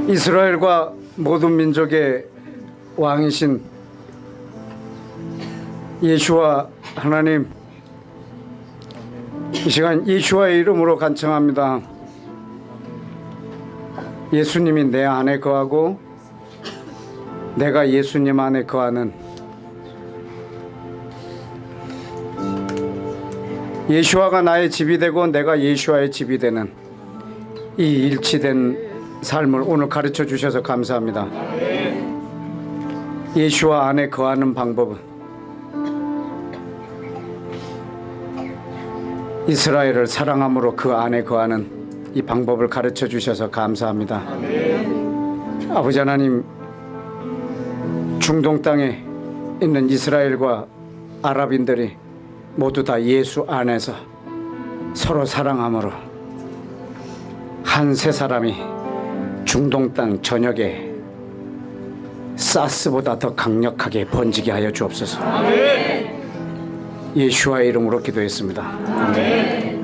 이스라엘과 모든 민족의 왕이신 예수와 하나님, 이 시간 예수와의 이름으로 간청합니다. 예수님이 내 안에 거하고 내가 예수님 안에 거하는, 예수와가 나의 집이 되고 내가 예수와의 집이 되는 이 일치된 삶을 오늘 가르쳐 주셔서 감사합니다. 예수와 안에 거하는 방법은 이스라엘을 사랑함으로 그 안에 거하는 이 방법을 가르쳐 주셔서 감사합니다. 아버지 하나님, 중동 땅에 있는 이스라엘과 아랍인들이 모두 다 예수 안에서 서로 사랑함으로 한 세 사람이 중동 땅 전역에 사스보다 더 강력하게 번지게 하여 주옵소서. 예수와의 이름으로 기도했습니다. 아멘.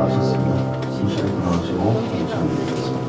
나셨습니다. 심실히 돌아오시고 감사합니다.